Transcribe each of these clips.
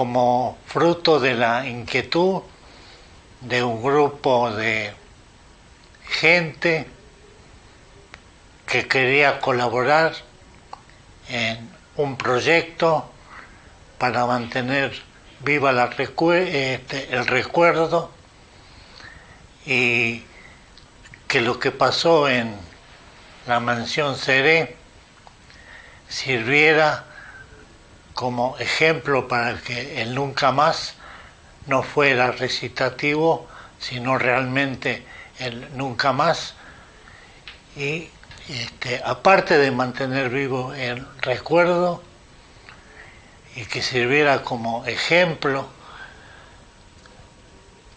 como fruto de la inquietud de un grupo de gente que quería colaborar en un proyecto para mantener viva el recuerdo, y que lo que pasó en la mansión Seré sirviera como ejemplo para que el nunca más no fuera recitativo, sino realmente el nunca más. Y aparte de mantener vivo el recuerdo y que sirviera como ejemplo,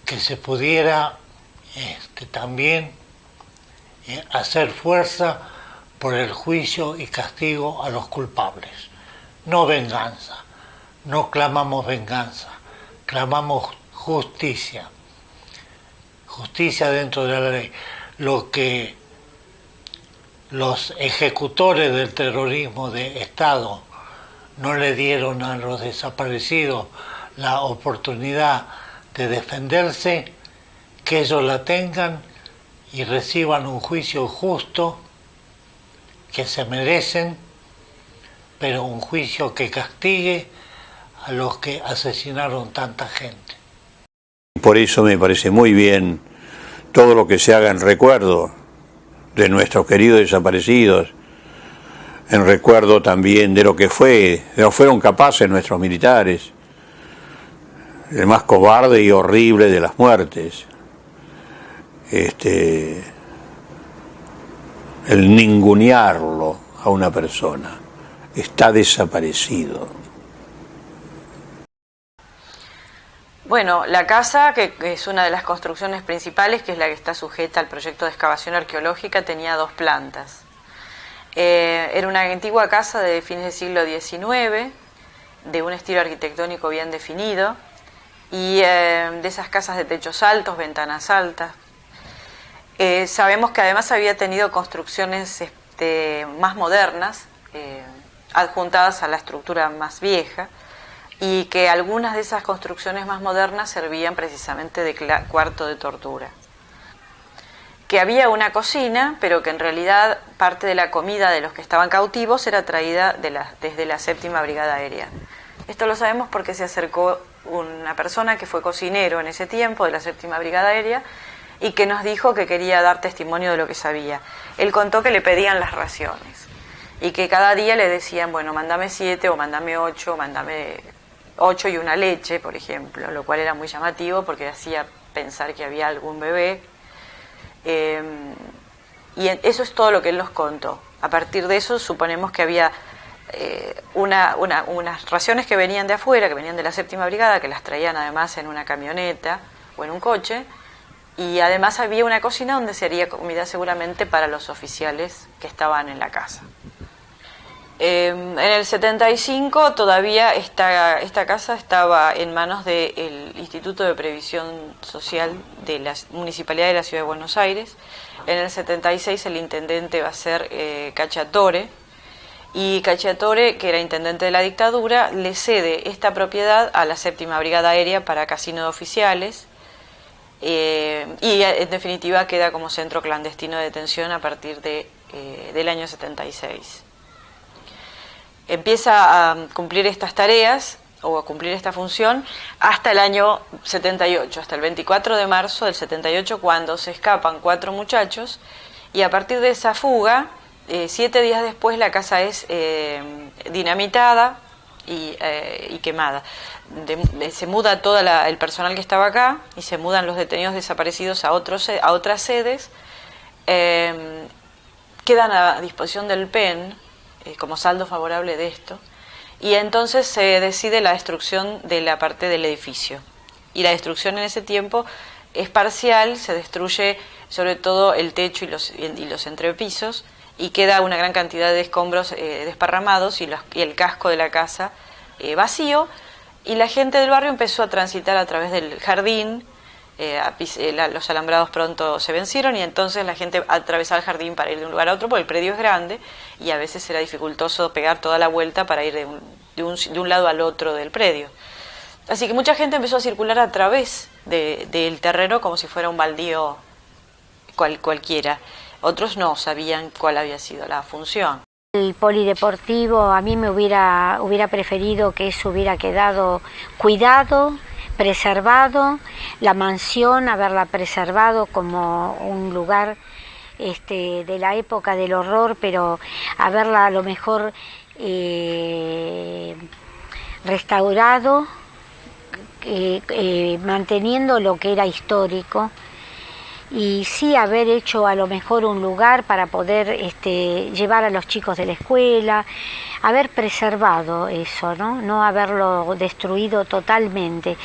que se pudiera también hacer fuerza por el juicio y castigo a los culpables. No venganza, no clamamos venganza, clamamos justicia, justicia dentro de la ley. Lo que los ejecutores del terrorismo de Estado no le dieron a los desaparecidos la oportunidad de defenderse, que ellos la tengan y reciban un juicio justo que se merecen, pero un juicio que castigue a los que asesinaron tanta gente. Por eso me parece muy bien todo lo que se haga en recuerdo de nuestros queridos desaparecidos, en recuerdo también de lo que fueron capaces nuestros militares, el más cobarde y horrible de las muertes, el ningunearlo a una persona. Está desaparecido. Bueno, la casa, que es una de las construcciones principales, que es la que está sujeta al proyecto de excavación arqueológica, tenía 2 plantas. Era una antigua casa de fines del siglo XIX, de un estilo arquitectónico bien definido, y de esas casas de techos altos, ventanas altas. Sabemos que además había tenido construcciones más modernas, adjuntadas a la estructura más vieja, y que algunas de esas construcciones más modernas servían precisamente de cuarto de tortura. Que había una cocina, pero que en realidad parte de la comida de los que estaban cautivos era traída desde la 7ª Brigada Aérea. Esto lo sabemos porque se acercó una persona que fue cocinero en ese tiempo de la 7ª Brigada Aérea y que nos dijo que quería dar testimonio de lo que sabía. Él contó que le pedían las raciones. y que cada día le decían, bueno, mándame 7 o mándame 8, mándame 8 y una leche, por ejemplo, lo cual era muy llamativo porque hacía pensar que había algún bebé. Y eso es todo lo que él nos contó. A partir de eso suponemos que había unas raciones que venían de afuera, que venían de la 7ª Brigada, que las traían además en una camioneta o en un coche, y además había una cocina donde se haría comida seguramente para los oficiales que estaban en la casa. En el 75 todavía esta casa estaba en manos del Instituto de Previsión Social de la Municipalidad de la Ciudad de Buenos Aires. En el 76 el intendente va a ser Cacciatore, y Cacciatore, que era intendente de la dictadura, le cede esta propiedad a la 7ª Brigada Aérea para casino de oficiales, y en definitiva queda como centro clandestino de detención a partir del año 76. Empieza a cumplir estas tareas o a cumplir esta función hasta el año 78, hasta el 24 de marzo del 78, cuando se escapan 4 muchachos, y a partir de esa fuga, 7 días después la casa es dinamitada y quemada. Se muda todo el personal que estaba acá y se mudan los detenidos desaparecidos a otras sedes. Quedan a disposición del PEN como saldo favorable de esto, y entonces se decide la destrucción de la parte del edificio, y la destrucción en ese tiempo es parcial, se destruye sobre todo el techo y los entrepisos, y queda una gran cantidad de escombros desparramados y el casco de la casa vacío, y la gente del barrio empezó a transitar a través del jardín. Los alambrados pronto se vencieron y entonces la gente atravesaba el jardín para ir de un lugar a otro, porque el predio es grande y a veces era dificultoso pegar toda la vuelta para ir de un lado al otro del predio. Así que mucha gente empezó a circular a través del terreno como si fuera un baldío cualquiera. Otros no sabían cuál había sido la función. El polideportivo, a mí me hubiera preferido que eso hubiera quedado cuidado, preservado, la mansión, haberla preservado como un lugar de la época del horror, pero haberla a lo mejor restaurado, manteniendo lo que era histórico, y sí haber hecho a lo mejor un lugar para poder llevar a los chicos de la escuela, haber preservado eso, no haberlo destruido totalmente.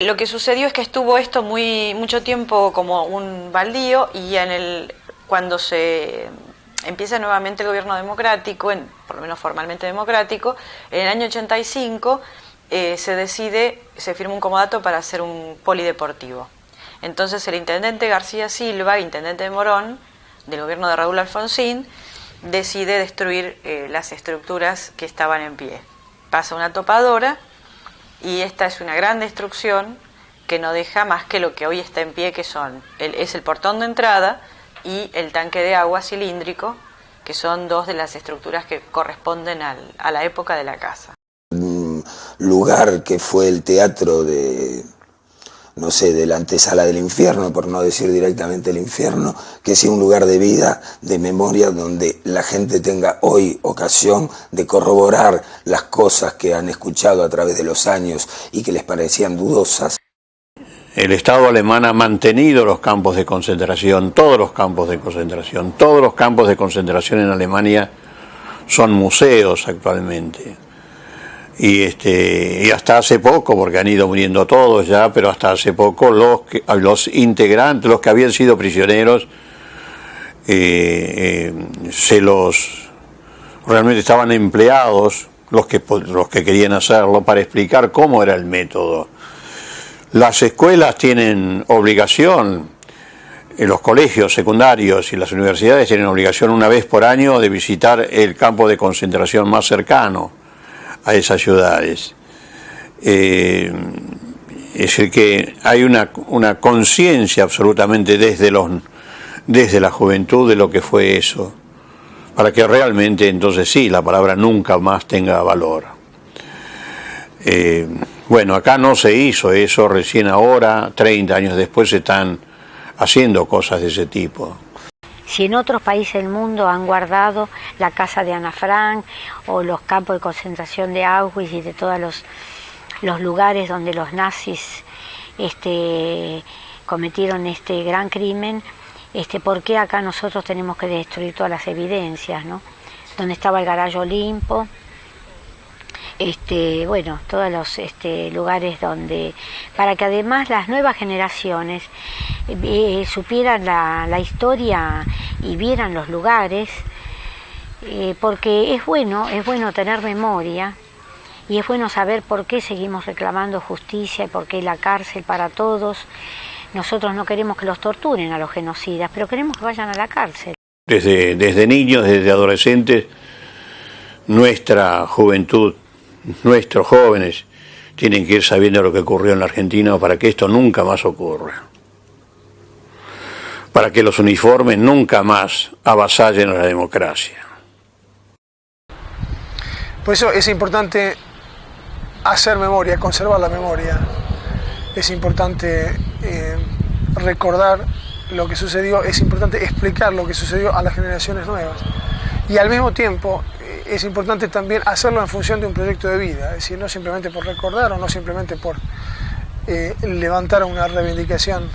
Lo que sucedió es que estuvo esto mucho tiempo como un baldío, y cuando se empieza nuevamente el gobierno democrático, por lo menos formalmente democrático, en el año 85 se firma un comodato para hacer un polideportivo. Entonces el intendente García Silva, intendente de Morón, del gobierno de Raúl Alfonsín, decide destruir las estructuras que estaban en pie. Pasa una topadora, y esta es una gran destrucción que no deja más que lo que hoy está en pie, que es el portón de entrada y el tanque de agua cilíndrico, que son 2 de las estructuras que corresponden a la época de la casa. Un lugar que fue el teatro de la antesala del infierno, por no decir directamente el infierno, que sea un lugar de vida, de memoria, donde la gente tenga hoy ocasión de corroborar las cosas que han escuchado a través de los años y que les parecían dudosas. El Estado alemán ha mantenido los campos de concentración, todos los campos de concentración. Todos los campos de concentración en Alemania son museos actualmente. Y hasta hace poco, porque han ido muriendo todos ya, pero hasta hace poco los integrantes, los que habían sido prisioneros, realmente estaban empleados, los que querían hacerlo, para explicar cómo era el método. Las escuelas tienen obligación, los colegios secundarios y las universidades tienen obligación una vez por año de visitar el campo de concentración más cercano a esas ciudades. Es decir, que hay una conciencia absolutamente desde la juventud de lo que fue eso, para que realmente entonces sí, la palabra nunca más tenga valor. Bueno, acá no se hizo eso, recién ahora, 30 años después, se están haciendo cosas de ese tipo. Si en otros países del mundo han guardado la casa de Ana Frank o los campos de concentración de Auschwitz y de todos los lugares donde los nazis cometieron este gran crimen, ¿por qué acá nosotros tenemos que destruir todas las evidencias, ¿no? Donde estaba el Garage Olimpo, bueno, todos los lugares donde, para que además las nuevas generaciones supieran la historia y vieran los lugares, porque es bueno tener memoria y es bueno saber por qué seguimos reclamando justicia y por qué la cárcel para todos. Nosotros no queremos que los torturen a los genocidas, pero queremos que vayan a la cárcel. Desde niños, desde adolescentes, nuestra juventud, nuestros jóvenes tienen que ir sabiendo lo que ocurrió en la Argentina para que esto nunca más ocurra. Para que los uniformes nunca más avasallen a la democracia. Por eso es importante hacer memoria, conservar la memoria. Es importante recordar lo que sucedió, es importante explicar lo que sucedió a las generaciones nuevas. Y al mismo tiempo es importante también hacerlo en función de un proyecto de vida, es decir, no simplemente por recordar o no simplemente por levantar una reivindicación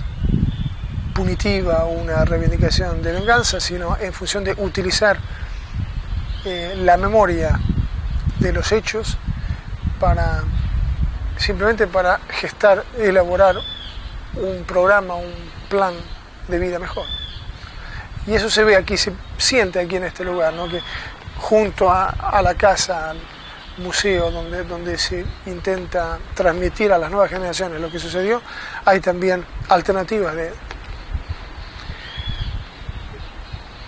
punitiva o una reivindicación de venganza, sino en función de utilizar la memoria de los hechos simplemente para gestar, elaborar un programa, un plan de vida mejor. Y eso se ve aquí, se siente aquí en este lugar, ¿no? Que junto a la casa, al museo donde se intenta transmitir a las nuevas generaciones lo que sucedió, hay también alternativas de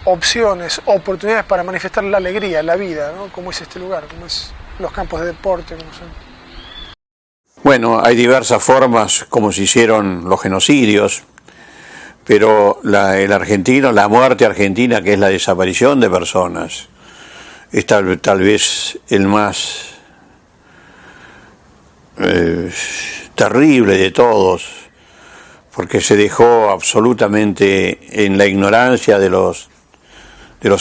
opciones, oportunidades para manifestar la alegría, la vida, ¿no? Como es este lugar, como es los campos de deporte, como son. Bueno, hay diversas formas como se hicieron los genocidios, pero el argentino, la muerte argentina, que es la desaparición de personas, es tal vez el más terrible de todos, porque se dejó absolutamente en la ignorancia de los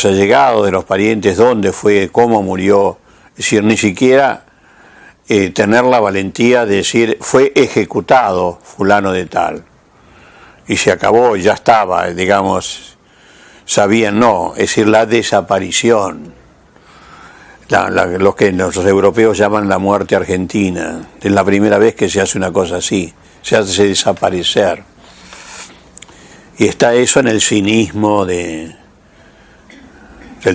allegados, de los parientes, dónde fue, cómo murió. Es decir, ni siquiera tener la valentía de decir fue ejecutado fulano de tal y se acabó, ya estaba, digamos, sabían, no, es decir, la desaparición, lo que los europeos llaman la muerte argentina. Es la primera vez que se hace una cosa así, se hace desaparecer. Y está eso en el cinismo del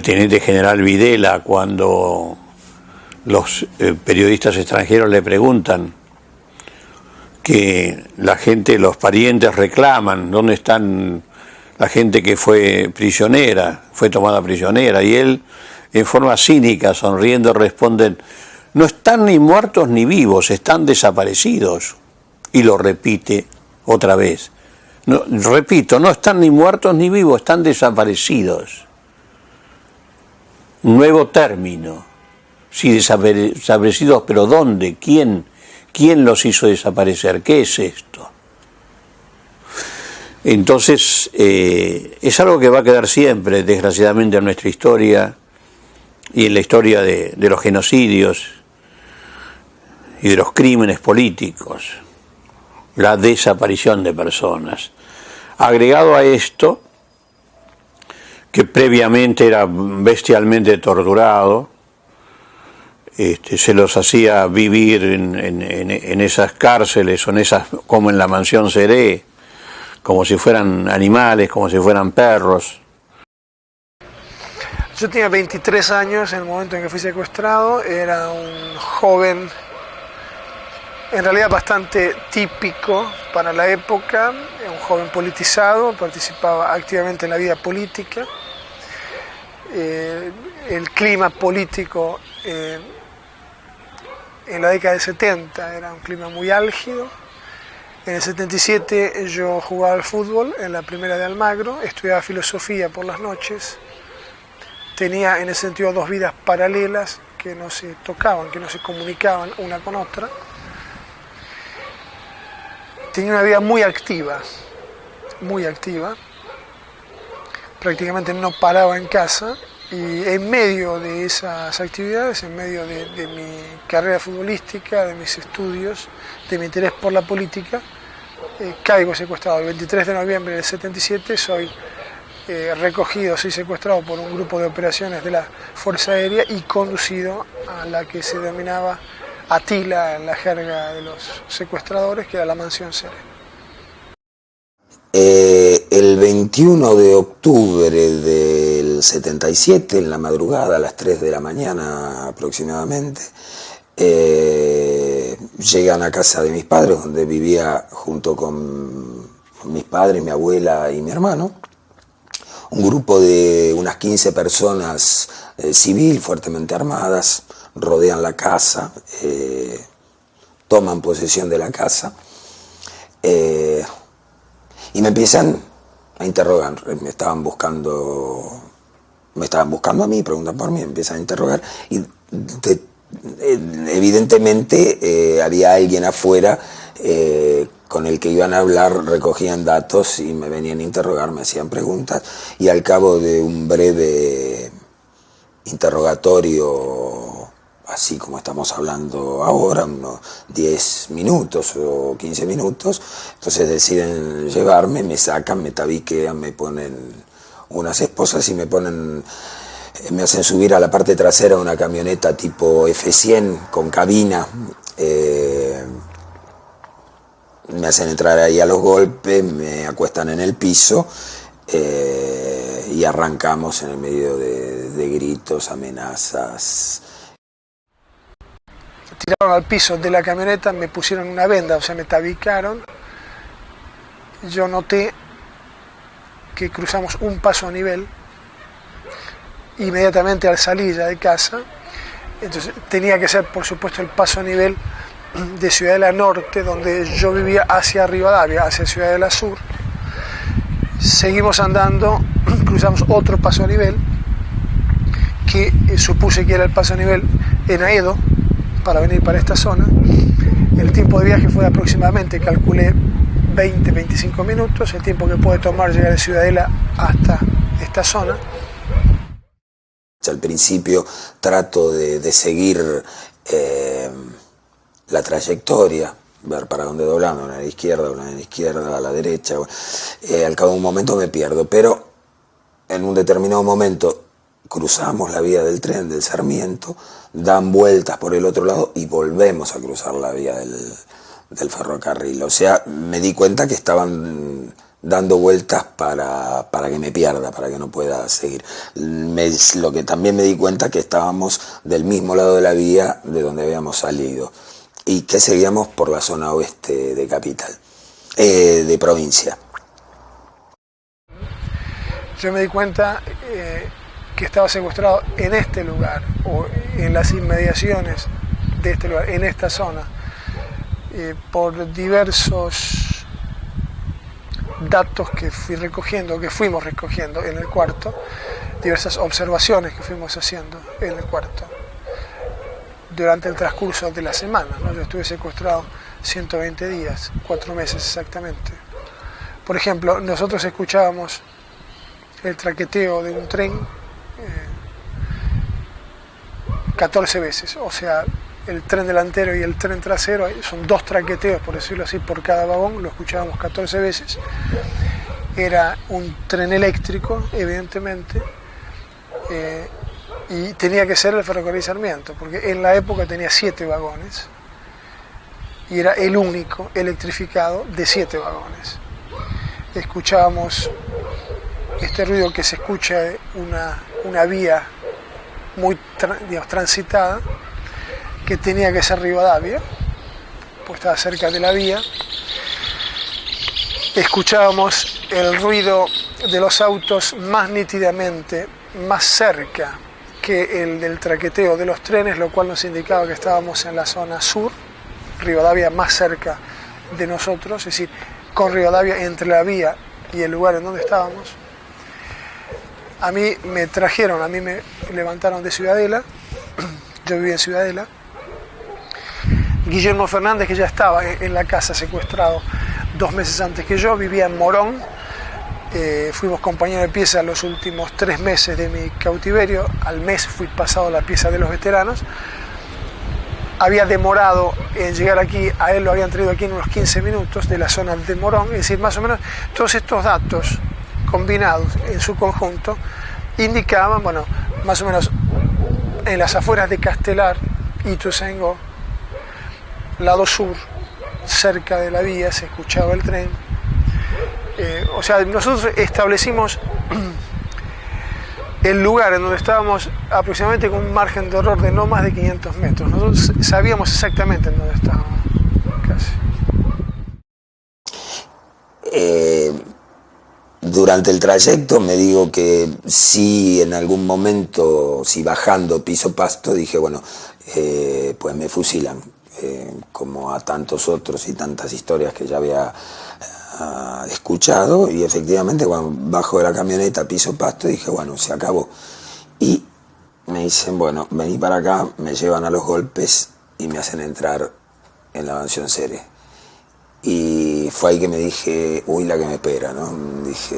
teniente general Videla, cuando los periodistas extranjeros le preguntan que la gente, los parientes reclaman, ¿dónde están la gente que fue prisionera, fue tomada prisionera? Y él, en forma cínica, sonriendo, responden, no están ni muertos ni vivos, están desaparecidos. Y lo repite otra vez. No, repito, no están ni muertos ni vivos, están desaparecidos. Un nuevo término. Sí, desaparecidos, pero ¿dónde? ¿Quién los hizo desaparecer? ¿Qué es esto? Entonces, es algo que va a quedar siempre, desgraciadamente, en nuestra historia y en la historia de los genocidios y de los crímenes políticos, la desaparición de personas. Agregado a esto, que previamente era bestialmente torturado, se los hacía vivir en esas cárceles o en esas, como en la mansión Seré, como si fueran animales, como si fueran perros. Yo tenía 23 años en el momento en que fui secuestrado, era un joven en realidad bastante típico para la época, un joven politizado, participaba activamente en la vida política. El clima político en la década del 70 era un clima muy álgido. En el 77 yo jugaba al fútbol en la primera de Almagro, estudiaba filosofía por las noches, tenía en ese sentido dos vidas paralelas que no se tocaban, que no se comunicaban una con otra. Tenía una vida muy activa, prácticamente no paraba en casa, y en medio de esas actividades, en medio de mi carrera futbolística, de mis estudios, de mi interés por la política, caigo secuestrado. El 23 de noviembre del 77 soy recogido, soy secuestrado por un grupo de operaciones de la Fuerza Aérea y conducido a la que se denominaba Atila en la jerga de los secuestradores, que era la mansión Seré. El 21 de octubre del 77, en la madrugada, a las 3 de la mañana aproximadamente, llegan a casa de mis padres, donde vivía junto con mis padres, mi abuela y mi hermano, un grupo de unas 15 personas civil, fuertemente armadas, rodean la casa, toman posesión de la casa, y me empiezan a interrogar. Me estaban buscando a mí, preguntan por mí, me empiezan a interrogar, y evidentemente había alguien afuera con el que iban a hablar, recogían datos y me venían a interrogar, me hacían preguntas, y al cabo de un breve interrogatorio, así como estamos hablando ahora, unos 10 minutos o 15 minutos, entonces deciden llevarme, me sacan, me tabiquean, me ponen unas esposas y me hacen subir a la parte trasera de una camioneta tipo F100 con cabina, me hacen entrar ahí a los golpes, me acuestan en el piso, y arrancamos en el medio de gritos, amenazas. Tiraron al piso de la camioneta, me pusieron una venda, o sea, me tabicaron. Yo noté que cruzamos un paso a nivel inmediatamente al salir ya de casa. Entonces tenía que ser, por supuesto, el paso a nivel de Ciudadela Norte, donde yo vivía, hacia Rivadavia, hacia Ciudadela Sur. Seguimos andando, cruzamos otro paso a nivel, que supuse que era el paso a nivel en Aedo, para venir para esta zona. El tiempo de viaje fue aproximadamente, calculé, 20-25 minutos, el tiempo que puede tomar llegar de Ciudadela hasta esta zona. Al principio trato de seguir la trayectoria, ver para dónde doblando, una a la izquierda, a la derecha. Al cabo de un momento me pierdo, pero en un determinado momento cruzamos la vía del tren del Sarmiento, dan vueltas por el otro lado y volvemos a cruzar la vía del ferrocarril. O sea, me di cuenta que estaban dando vueltas para que me pierda, para que no pueda seguir. Lo que también me di cuenta que estábamos del mismo lado de la vía de donde habíamos salido y que seguíamos por la zona oeste de capital, de provincia. Yo me di cuenta que estaba secuestrado en este lugar, o en las inmediaciones de este lugar, en esta zona, por diversos datos que fuimos recogiendo en el cuarto, diversas observaciones que fuimos haciendo en el cuarto durante el transcurso de la semana, ¿no? Yo estuve secuestrado 120 días, 4 meses exactamente. Por ejemplo, nosotros escuchábamos el traqueteo de un tren 14 veces, o sea, el tren delantero y el tren trasero, son 2 traqueteos, por decirlo así, por cada vagón, lo escuchábamos 14 veces. Era un tren eléctrico, evidentemente, y tenía que ser el ferrocarril Sarmiento, porque en la época tenía 7 vagones, y era el único electrificado de 7 vagones. Escuchábamos este ruido que se escucha de una vía muy transitada, que tenía que ser Rivadavia, pues estaba cerca de la vía. Escuchábamos el ruido de los autos más nítidamente, más cerca que el del traqueteo de los trenes, lo cual nos indicaba que estábamos en la zona sur, Rivadavia más cerca de nosotros, es decir, con Rivadavia entre la vía y el lugar en donde estábamos. A mí me levantaron de Ciudadela, yo vivía en Ciudadela. Guillermo Fernández, que ya estaba en la casa secuestrado 2 meses antes que yo, vivía en Morón, Fuimos compañeros de pieza los últimos 3 meses de mi cautiverio. Al mes fui pasado a la pieza de los veteranos. Había demorado en llegar aquí, a él lo habían traído aquí en unos 15 minutos de la zona de Morón, es decir, más o menos todos estos datos combinados en su conjunto indicaban, bueno, más o menos en las afueras de Castelar, Ituzaingó, lado sur, cerca de la vía, se escuchaba el tren. O sea, nosotros establecimos el lugar en donde estábamos aproximadamente con un margen de error de no más de 500 metros. Nosotros sabíamos exactamente en dónde estábamos, casi. Durante el trayecto me digo que si en algún momento, si bajando piso Pasto, dije, bueno, pues me fusilan, como a tantos otros y tantas historias que ya había escuchado, y efectivamente cuando bajo de la camioneta piso Pasto dije, bueno, se acabó. Y me dicen, bueno, vení para acá, me llevan a los golpes y me hacen entrar en la mansión Cere. Y fue ahí que me dije, uy, la que me espera, ¿no? Dije,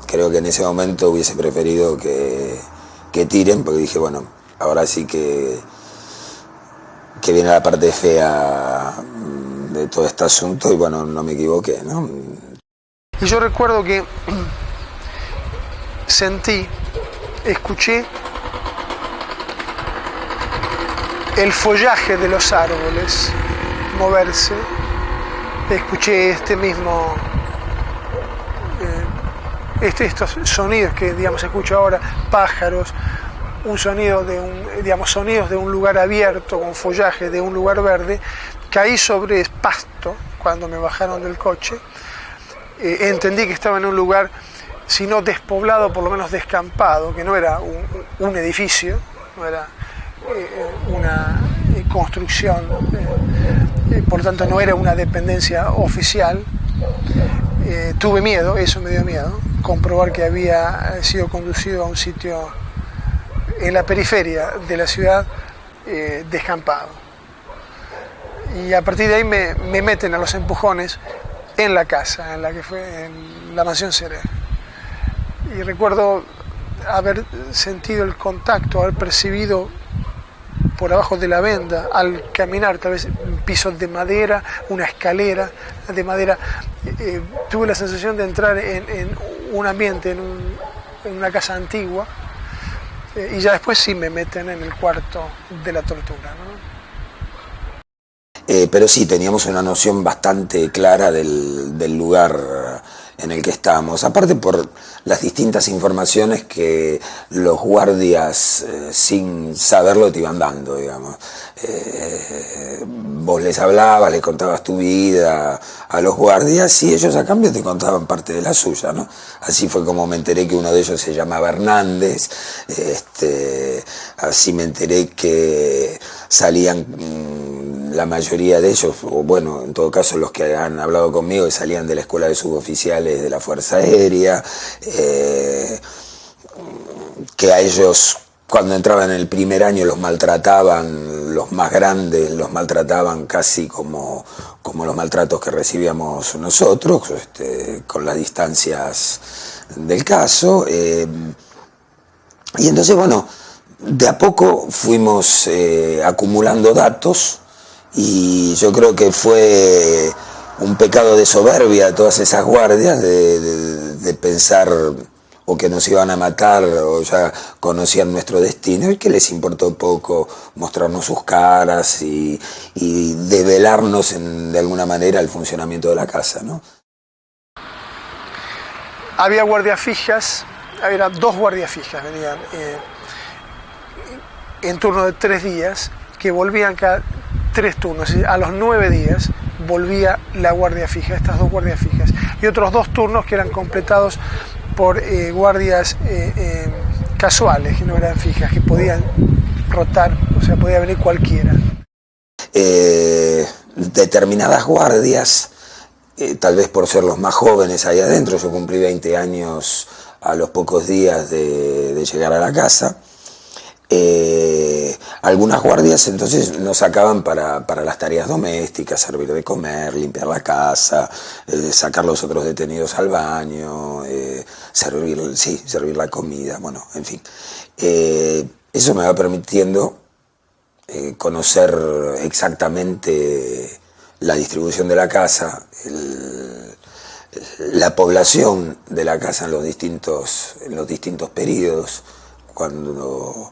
creo que en ese momento hubiese preferido que tiren, porque dije, bueno, ahora sí que viene la parte fea de todo este asunto, y bueno, no me equivoqué, ¿no? Y yo recuerdo que sentí, escuché el follaje de los árboles moverse, escuché estos sonidos que, digamos, escucho ahora, pájaros, un sonido sonidos de un lugar abierto con follaje de un lugar verde. Caí sobre pasto cuando me bajaron del coche. Entendí que estaba en un lugar, si no despoblado, por lo menos descampado, que no era un edificio, no era una construcción, por tanto no era una dependencia oficial. Tuve miedo, eso me dio miedo, comprobar que había sido conducido a un sitio en la periferia de la ciudad, descampado. Y a partir de ahí me meten a los empujones en la casa, en la que fue en la mansión Cere. Y recuerdo haber sentido el contacto, haber percibido por abajo de la venda, al caminar, tal vez pisos de madera, una escalera de madera. Tuve la sensación de entrar en un ambiente, en una casa antigua, y ya después sí me meten en el cuarto de la tortura, ¿no? Pero sí, teníamos una noción bastante clara del lugar en el que estábamos, aparte por las distintas informaciones que los guardias, sin saberlo, te iban dando, digamos. Vos les hablabas, les contabas tu vida a los guardias, y ellos a cambio te contaban parte de la suya, ¿no? Así fue como me enteré que uno de ellos se llamaba Hernández, así me enteré que salían la mayoría de ellos, o bueno, en todo caso los que han hablado conmigo, que salían de la escuela de suboficiales de la Fuerza Aérea, que a ellos cuando entraban en el primer año los maltrataban, los más grandes los maltrataban casi como los maltratos que recibíamos nosotros, con las distancias del caso. Y entonces, bueno, de a poco fuimos acumulando datos, y yo creo que fue un pecado de soberbia de todas esas guardias de pensar o que nos iban a matar o ya conocían nuestro destino, y que les importó poco mostrarnos sus caras y develarnos de alguna manera el funcionamiento de la casa, ¿no? Había guardias fijas, había 2 guardias fijas, venían en turno de 3 días, que volvían cada 3 turnos, a los 9 días volvía la guardia fija, estas 2 guardias fijas, y otros 2 turnos que eran completados por guardias casuales, que no eran fijas, que podían rotar, o sea, podía venir cualquiera. Determinadas guardias, tal vez por ser los más jóvenes ahí adentro, yo cumplí 20 años a los pocos días de llegar a la casa, Algunas guardias entonces nos sacaban para las tareas domésticas, servir de comer, limpiar la casa, sacar los otros detenidos al baño, servir la comida, bueno, en fin. Eso me va permitiendo conocer exactamente la distribución de la casa, la población de la casa en los distintos periodos, cuando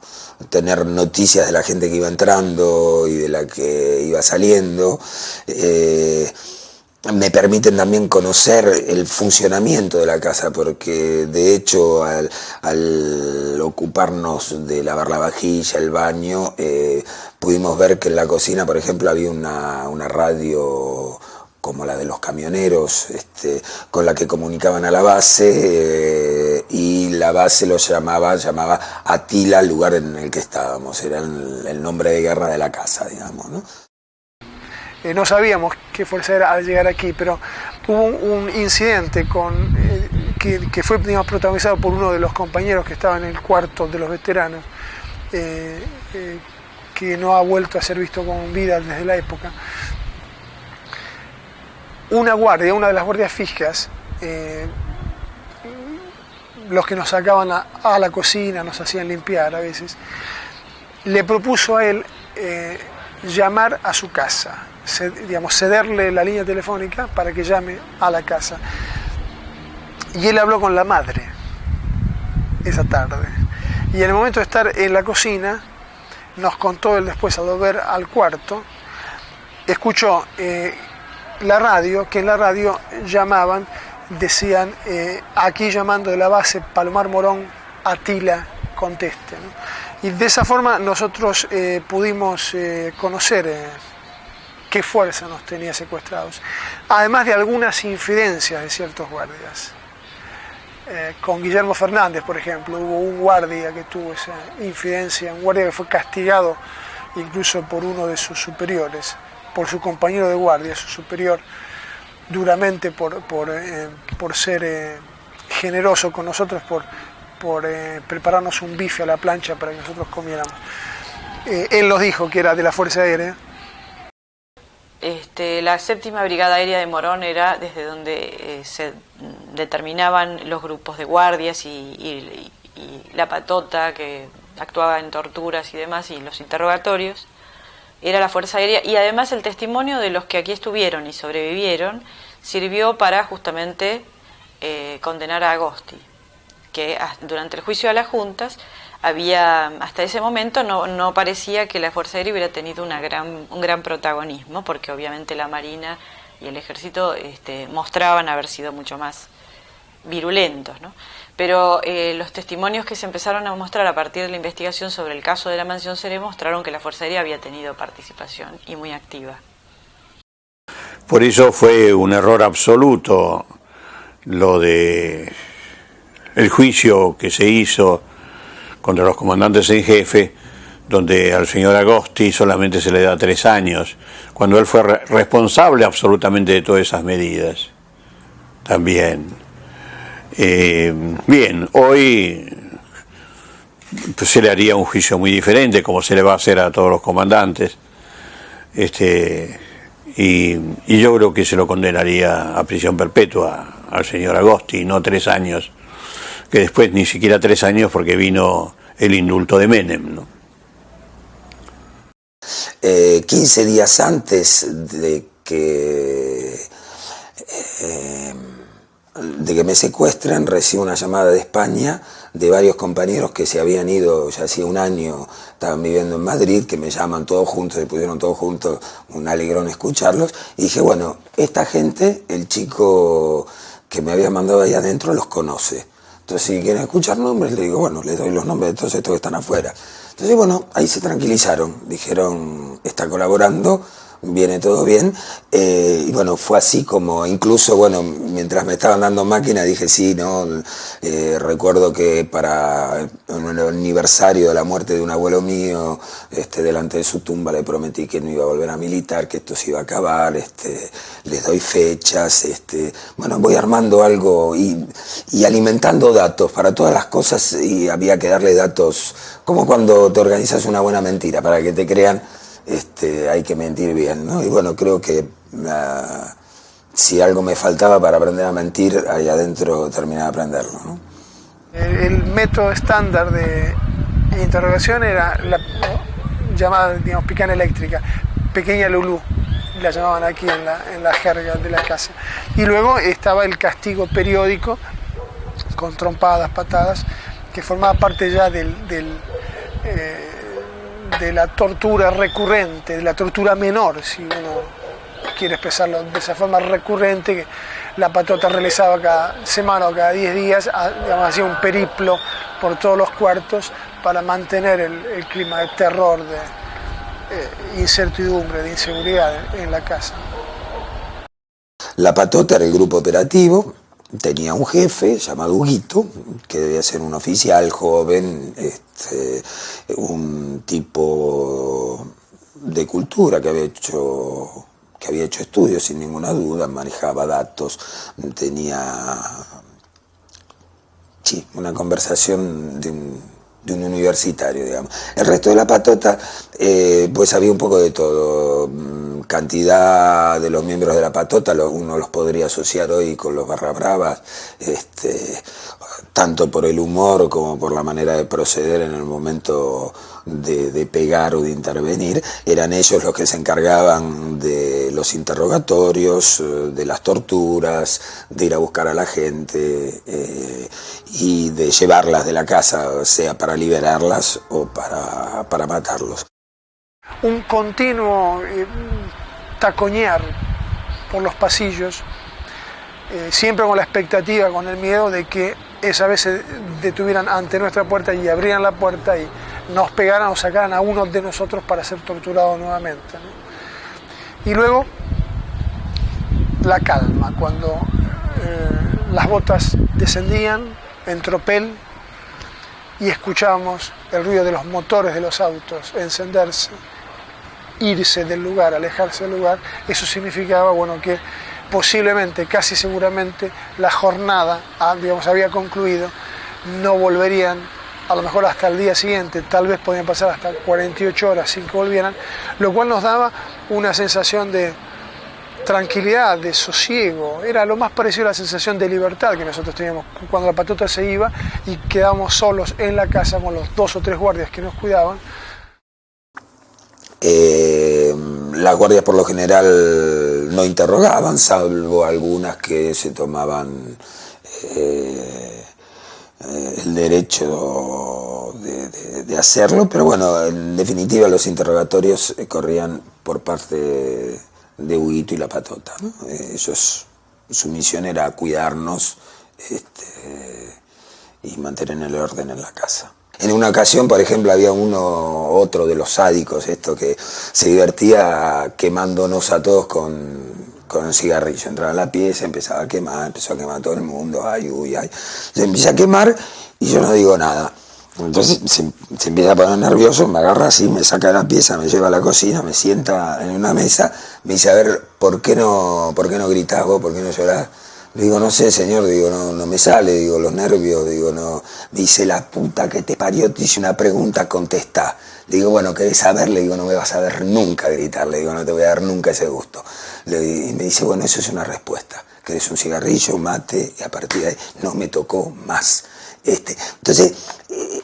tener noticias de la gente que iba entrando y de la que iba saliendo, me permiten también conocer el funcionamiento de la casa, porque de hecho al ocuparnos de lavar la vajilla, el baño, pudimos ver que en la cocina, por ejemplo, había una radio como la de los camioneros, con la que comunicaban a la base, y la base llamaba Atila, el lugar en el que estábamos, era el nombre de guerra de la casa, digamos, ¿no? No sabíamos qué fuerza era al llegar aquí, pero hubo un incidente que fue, digamos, protagonizado por uno de los compañeros que estaba en el cuarto de los veteranos, que no ha vuelto a ser visto con vida desde la época. Una de las guardias fijas, los que nos sacaban a la cocina, nos hacían limpiar a veces, le propuso a él llamar a su casa, cederle la línea telefónica para que llame a la casa. Y él habló con la madre esa tarde. Y en el momento de estar en la cocina, nos contó él después, al volver al cuarto, escuchó la radio, que en la radio llamaban, decían, aquí llamando de la base Palomar Morón, Atila, conteste, ¿no? Y de esa forma nosotros pudimos conocer qué fuerza nos tenía secuestrados, además de algunas infidencias de ciertos guardias. Con Guillermo Fernández, por ejemplo, hubo un guardia que tuvo esa infidencia, un guardia que fue castigado incluso por uno de sus superiores, por su compañero de guardia, su superior, duramente por ser generoso con nosotros, por prepararnos un bife a la plancha para que nosotros comiéramos. Él nos dijo que era de la Fuerza Aérea. La 7ª Brigada Aérea de Morón era desde donde se determinaban los grupos de guardias y la patota que actuaba en torturas y demás, y los interrogatorios. Era la Fuerza Aérea, y además el testimonio de los que aquí estuvieron y sobrevivieron sirvió para justamente condenar a Agosti, que durante el juicio a las juntas hasta ese momento no parecía que la Fuerza Aérea hubiera tenido un gran protagonismo, porque obviamente la Marina y el Ejército mostraban haber sido mucho más virulentos, ¿no? Pero los testimonios que se empezaron a mostrar a partir de la investigación sobre el caso de la Mansión Seré mostraron que la Fuerza Aérea había tenido participación, y muy activa. Por eso fue un error absoluto lo de el juicio que se hizo contra los comandantes en jefe, donde al señor Agosti solamente se le da 3 años, cuando él fue responsable absolutamente de todas esas medidas. También. Bien, hoy pues, se le haría un juicio muy diferente, como se le va a hacer a todos los comandantes, y yo creo que se lo condenaría a prisión perpetua al señor Agosti, no 3 años, que después ni siquiera 3 años, porque vino el indulto de Menem, ¿no? 15 días antes de que me secuestren, recibo una llamada de España de varios compañeros que se habían ido ya hacía un año, estaban viviendo en Madrid, que me llaman todos juntos, se pusieron todos juntos, un alegrón escucharlos, y dije, bueno, esta gente, el chico que me había mandado ahí adentro los conoce. Entonces, si quieren escuchar nombres, le digo, bueno, les doy los nombres de todos estos que están afuera. Entonces, bueno, ahí se tranquilizaron, dijeron, está colaborando viene todo bien. Y bueno, fue así como, incluso, bueno, mientras me estaban dando máquina dije sí, ¿no? Recuerdo que para el aniversario de la muerte de un abuelo mío, delante de su tumba le prometí que no iba a volver a militar, que esto se iba a acabar, les doy fechas, bueno, voy armando algo y alimentando datos para todas las cosas, y había que darle datos, como cuando te organizas una buena mentira, para que te crean, hay que mentir bien, ¿no? Y bueno, creo que si algo me faltaba para aprender a mentir, ahí adentro terminé de aprenderlo, ¿no? El método estándar de interrogación era la llamada, digamos, picana eléctrica, pequeña Lulú, la llamaban aquí en la jerga de la casa. Y luego estaba el castigo periódico, con trompadas, patadas, que formaba parte ya de la tortura recurrente, de la tortura menor, si uno quiere expresarlo de esa forma recurrente, que la patota realizaba cada semana o cada 10 días, digamos, hacía un periplo por todos los cuartos para mantener el clima de terror, de incertidumbre, de inseguridad en la casa. La patota era el grupo operativo, tenía un jefe llamado Huguito, que debía ser un oficial joven, un tipo de cultura que había hecho estudios sin ninguna duda, manejaba datos, tenía una conversación de un universitario, digamos. El resto de la patota, pues había un poco de todo. Cantidad de los miembros de la patota, uno los podría asociar hoy con los barra bravas, tanto por el humor como por la manera de proceder en el momento de pegar o de intervenir. Eran ellos los que se encargaban de los interrogatorios, de las torturas, de ir a buscar a la gente y de llevarlas de la casa, sea para liberarlas o para matarlos. Un continuo taconear por los pasillos, siempre con la expectativa, con el miedo de que esa vez se detuvieran ante nuestra puerta y abrieran la puerta y nos pegaran o sacaran a uno de nosotros para ser torturados nuevamente, ¿no? Y luego la calma, cuando las botas descendían en tropel y escuchábamos el ruido de los motores de los autos encenderse, irse del lugar, alejarse del lugar. Eso significaba, bueno, que posiblemente, casi seguramente, la jornada, digamos, había concluido, no volverían, a lo mejor hasta el día siguiente, tal vez podían pasar hasta 48 horas sin que volvieran, lo cual nos daba una sensación de tranquilidad, de sosiego. Era lo más parecido a la sensación de libertad que nosotros teníamos cuando la patota se iba y quedábamos solos en la casa con los 2 o 3 guardias que nos cuidaban. Las guardias por lo general no interrogaban, salvo algunas que se tomaban el derecho de hacerlo, pero bueno, en definitiva los interrogatorios corrían por parte de Huguito y la patota, ¿no? Ellos, su misión era cuidarnos y mantener el orden en la casa. En una ocasión, por ejemplo, había otro de los sádicos, que se divertía quemándonos a todos con un cigarrillo. Entraba en la pieza, empezó a quemar a todo el mundo, ay, uy, ay. Se empieza a quemar y yo no digo nada. Entonces se empieza a poner nervioso, me agarra así, me saca de la pieza, me lleva a la cocina, me sienta en una mesa, me dice, a ver, ¿por qué no gritás vos? ¿Por qué no llorás? Le digo, no sé, señor, digo, no me sale, digo, los nervios, digo, no. Me dice, la puta que te parió, te hice una pregunta, contestá. Le digo, bueno, ¿querés saber? Le digo, no me vas a ver nunca gritar, le digo, no te voy a dar nunca ese gusto. Y me dice, bueno, eso es una respuesta. ¿Querés un cigarrillo, mate? Y a partir de ahí no me tocó más. Entonces,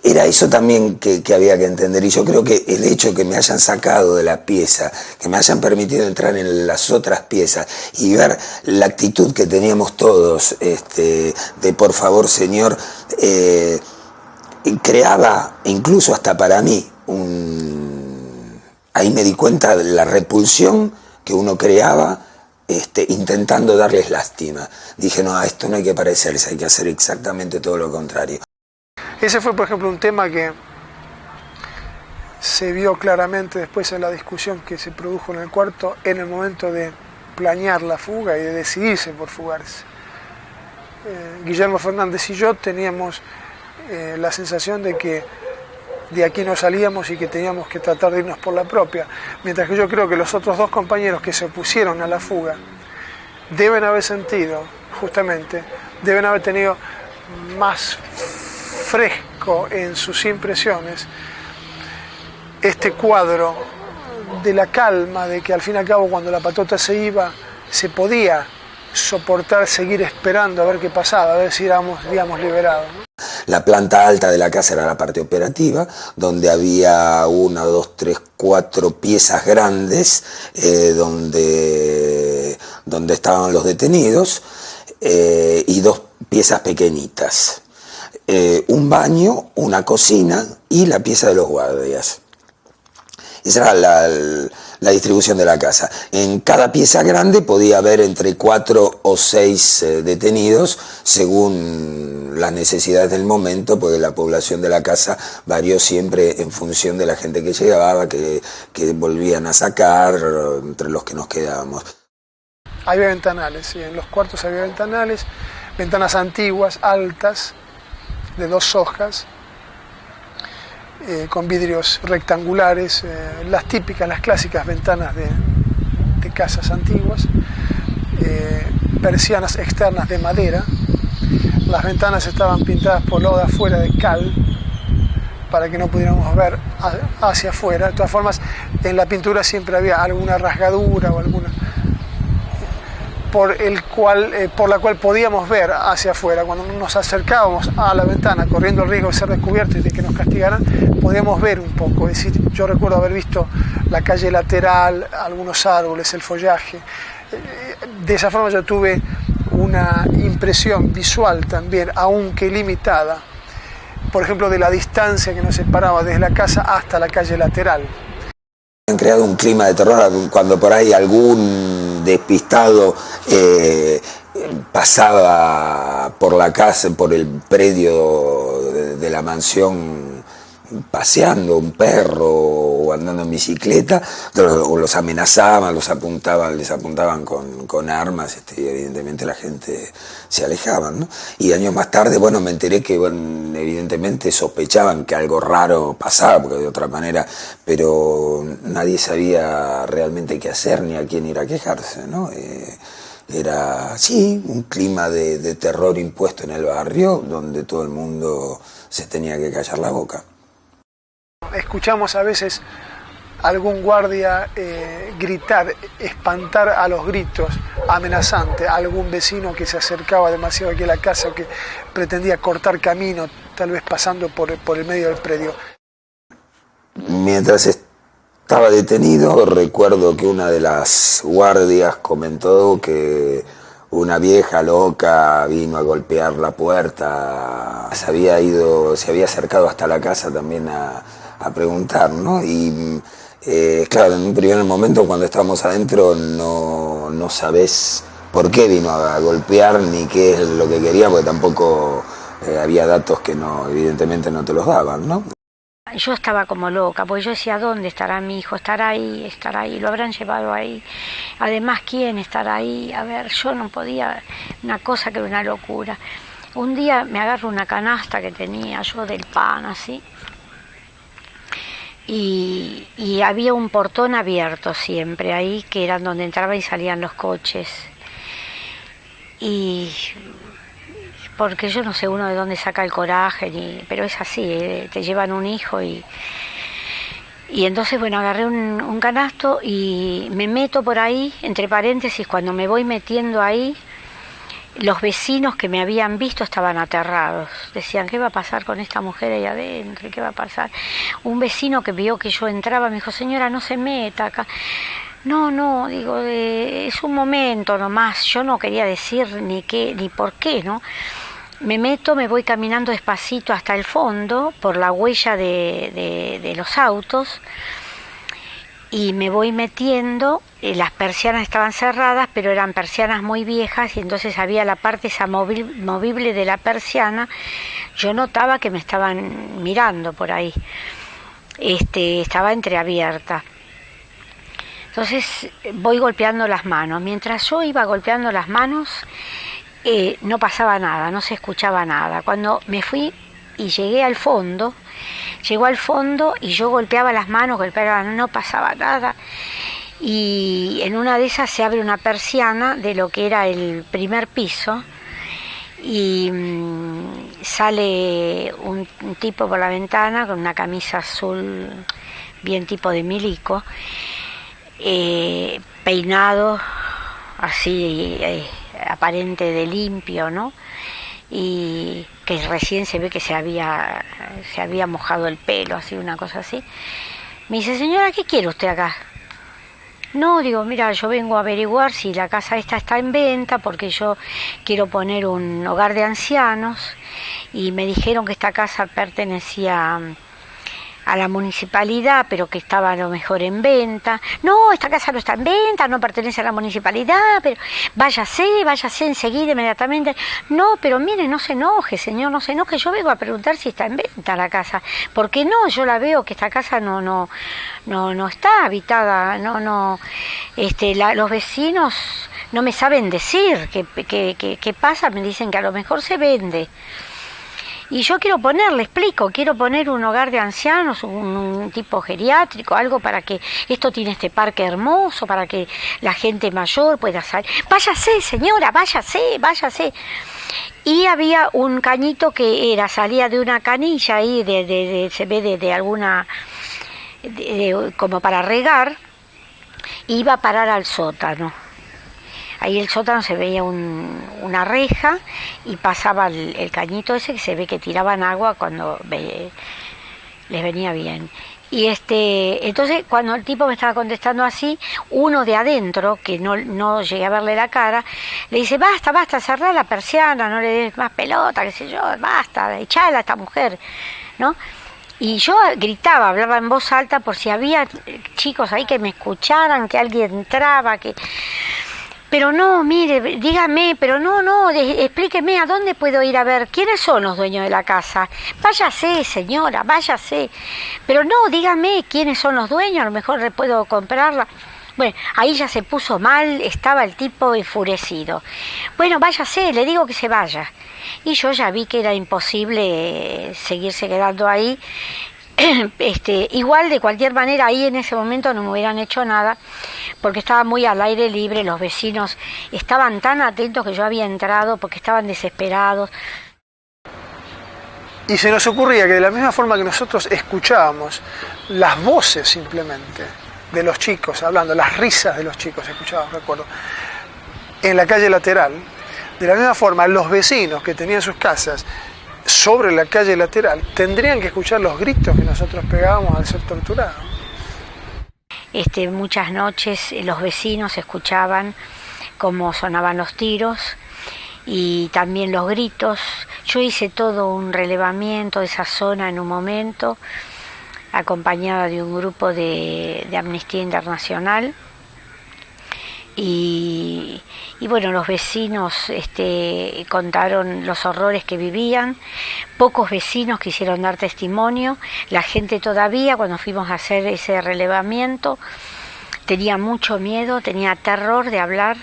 era eso también que había que entender, y yo creo que el hecho que me hayan sacado de la pieza, que me hayan permitido entrar en las otras piezas y ver la actitud que teníamos todos, de por favor señor, creaba, incluso hasta para mí, ahí me di cuenta de la repulsión que uno creaba, intentando darles lástima. Dije, no, a esto no hay que parecerse, hay que hacer exactamente todo lo contrario. Ese fue, por ejemplo, un tema que se vio claramente después en la discusión que se produjo en el cuarto, en el momento de planear la fuga y de decidirse por fugarse. Guillermo Fernández y yo teníamos la sensación de que de aquí no salíamos y que teníamos que tratar de irnos por la propia, mientras que yo creo que los otros dos compañeros que se opusieron a la fuga deben haber sentido, justamente, deben haber tenido más fresco en sus impresiones este cuadro de la calma, de que al fin y al cabo cuando la patota se iba se podía soportar, seguir esperando a ver qué pasaba, a ver si éramos, digamos, liberados, ¿no? La planta alta de la casa era la parte operativa, donde había 1, 2, 3, 4 piezas grandes donde estaban los detenidos y 2 piezas pequeñitas. Un baño, una cocina y la pieza de los guardias. Esa era la distribución de la casa. En cada pieza grande podía haber entre 4 o 6 detenidos según las necesidades del momento, porque la población de la casa varió siempre en función de la gente que llegaba, que volvían a sacar, entre los que nos quedábamos. Había ventanales, sí, en los cuartos había ventanales, ventanas antiguas, altas, de 2 hojas, con vidrios rectangulares, las típicas, las clásicas ventanas de casas antiguas, persianas externas de madera. Las ventanas estaban pintadas por lo de afuera de cal, para que no pudiéramos ver hacia afuera. De todas formas, en la pintura siempre había alguna rasgadura o alguna por la cual podíamos ver hacia afuera. Cuando nos acercábamos a la ventana, corriendo el riesgo de ser descubiertos y de que nos castigaran, podíamos ver un poco. Es decir, yo recuerdo haber visto la calle lateral, algunos árboles, el follaje. De esa forma yo tuve una impresión visual también, aunque limitada, por ejemplo, de la distancia que nos separaba desde la casa hasta la calle lateral. Han creado un clima de terror cuando por ahí algún despistado pasaba por la casa, por el predio de la mansión, paseando un perro o andando en bicicleta, o los amenazaban, les apuntaban con armas, y evidentemente la gente se alejaba, ¿no? Y años más tarde, bueno, me enteré que, bueno, evidentemente sospechaban que algo raro pasaba, porque de otra manera, pero nadie sabía realmente qué hacer ni a quién ir a quejarse, ¿no? Era, sí, un clima de terror impuesto en el barrio, donde todo el mundo se tenía que callar la boca. Escuchamos a veces algún guardia gritar, espantar a los gritos, amenazante, a algún vecino que se acercaba demasiado aquí a la casa, que pretendía cortar camino, tal vez pasando por el medio del predio. Mientras estaba detenido, recuerdo que una de las guardias comentó que una vieja loca vino a golpear la puerta, se había acercado hasta la casa también a preguntar, ¿no? Y claro, en un primer momento cuando estábamos adentro no sabés por qué vino a golpear ni qué es lo que quería, porque tampoco había datos que evidentemente no te los daban, ¿no? Yo estaba como loca, porque yo decía, ¿dónde estará mi hijo? ¿Estará ahí? ¿Lo habrán llevado ahí? Además, ¿quién estará ahí? A ver, yo no podía, una cosa que era una locura. Un día me agarro una canasta que tenía yo del pan, así, y había un portón abierto siempre ahí, que era donde entraban y salían los coches. Y porque yo no sé uno de dónde saca el coraje, pero es así, te llevan un hijo y entonces, bueno, agarré un canasto y me meto por ahí, entre paréntesis, cuando me voy metiendo ahí, los vecinos que me habían visto estaban aterrados. Decían, ¿qué va a pasar con esta mujer ahí adentro? ¿Qué va a pasar? Un vecino que vio que yo entraba me dijo, señora, no se meta acá. No, digo, es un momento nomás. Yo no quería decir ni qué, ni por qué, ¿no? Me meto, me voy caminando despacito hasta el fondo, por la huella de los autos, y me voy metiendo. Las persianas estaban cerradas, pero eran persianas muy viejas, y entonces había la parte esa movible de la persiana. Yo notaba que me estaban mirando por ahí. estaba entreabierta. Entonces voy golpeando las manos. Mientras yo iba golpeando las manos, no pasaba nada, no se escuchaba nada. Cuando me fui y llegué al fondo, llegó al fondo y yo golpeaba las manos, no pasaba nada. Y en una de esas se abre una persiana de lo que era el primer piso y sale un tipo por la ventana con una camisa azul bien tipo de milico, peinado así aparente de limpio, ¿no? Y que recién se ve que se había mojado el pelo, así, una cosa así. Me dice: señora, ¿qué quiere usted acá? No, digo, mira, yo vengo a averiguar si la casa esta está en venta porque yo quiero poner un hogar de ancianos y me dijeron que esta casa pertenecía a la municipalidad, pero que estaba a lo mejor en venta. No, esta casa no está en venta, no pertenece a la municipalidad, pero váyase enseguida, inmediatamente. No, pero mire, no se enoje, señor, no se enoje, yo vengo a preguntar si está en venta la casa. Porque no, yo la veo que esta casa no está habitada, los vecinos no me saben decir qué pasa, me dicen que a lo mejor se vende. Y yo quiero poner un hogar de ancianos, un tipo geriátrico, algo para que esto tiene este parque hermoso, para que la gente mayor pueda salir. Váyase, señora, váyase. Y había un cañito que salía de una canilla ahí, se ve de alguna, como para regar, iba a parar al sótano. Ahí el sótano se veía una reja y pasaba el cañito ese que se ve que tiraban agua cuando les venía bien. Y entonces cuando el tipo me estaba contestando así, uno de adentro, que no llegué a verle la cara, le dice: basta, cerrá la persiana, no le des más pelota, qué sé yo, basta, echala a esta mujer, ¿no? Y yo gritaba, hablaba en voz alta por si había chicos ahí que me escucharan, que alguien entraba, que... Pero no, mire, dígame, pero no, explíqueme a dónde puedo ir a ver quiénes son los dueños de la casa. Váyase, señora, váyase. Pero no, dígame quiénes son los dueños, a lo mejor puedo comprarla. Bueno, ahí ya se puso mal, estaba el tipo enfurecido. Bueno, váyase, le digo que se vaya. Y yo ya vi que era imposible seguirse quedando ahí. Igual, de cualquier manera, ahí en ese momento no me hubieran hecho nada, porque estaba muy al aire libre, los vecinos estaban tan atentos que yo había entrado porque estaban desesperados. Y se nos ocurría que de la misma forma que nosotros escuchábamos las voces simplemente de los chicos hablando, las risas de los chicos escuchábamos, recuerdo, en la calle lateral, de la misma forma los vecinos que tenían sus casas sobre la calle lateral tendrían que escuchar los gritos que nosotros pegábamos al ser torturados. Muchas noches los vecinos escuchaban cómo sonaban los tiros y también los gritos. Yo hice todo un relevamiento de esa zona en un momento, acompañada de un grupo de Amnistía Internacional. Y bueno, los vecinos contaron los horrores que vivían. Pocos vecinos quisieron dar testimonio. La gente todavía, cuando fuimos a hacer ese relevamiento, tenía mucho miedo, tenía terror de hablar.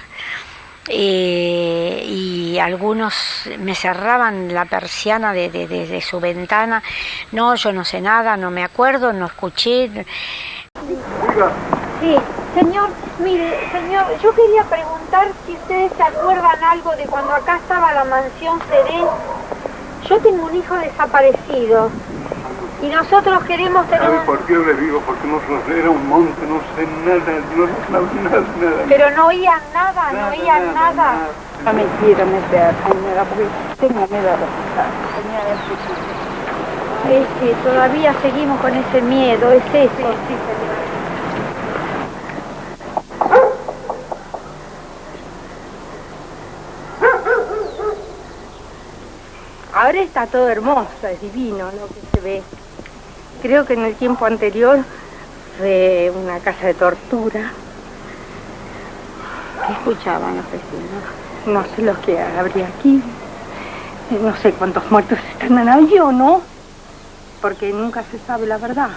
Y algunos me cerraban la persiana de su ventana. No, yo no sé nada, no me acuerdo, no escuché. Sí, señor, mire, señor, yo quería preguntar si ustedes se acuerdan algo de cuando acá estaba la mansión Serén. Yo tengo un hijo desaparecido y nosotros queremos tener... ¿Sabe por qué le digo? Porque no era un monte, no sé nada. Pero no oían nada, no oían nada. No me quiero meter, señora, porque tengo miedo a resultar. Todavía seguimos con ese miedo, es eso. Sí, señora. Ahora está todo hermoso, es divino lo que se ve. Creo que en el tiempo anterior fue una casa de tortura. ¿Qué escuchaban los vecinos? No sé lo que habría aquí. No sé cuántos muertos están en ahí o no. Porque nunca se sabe la verdad.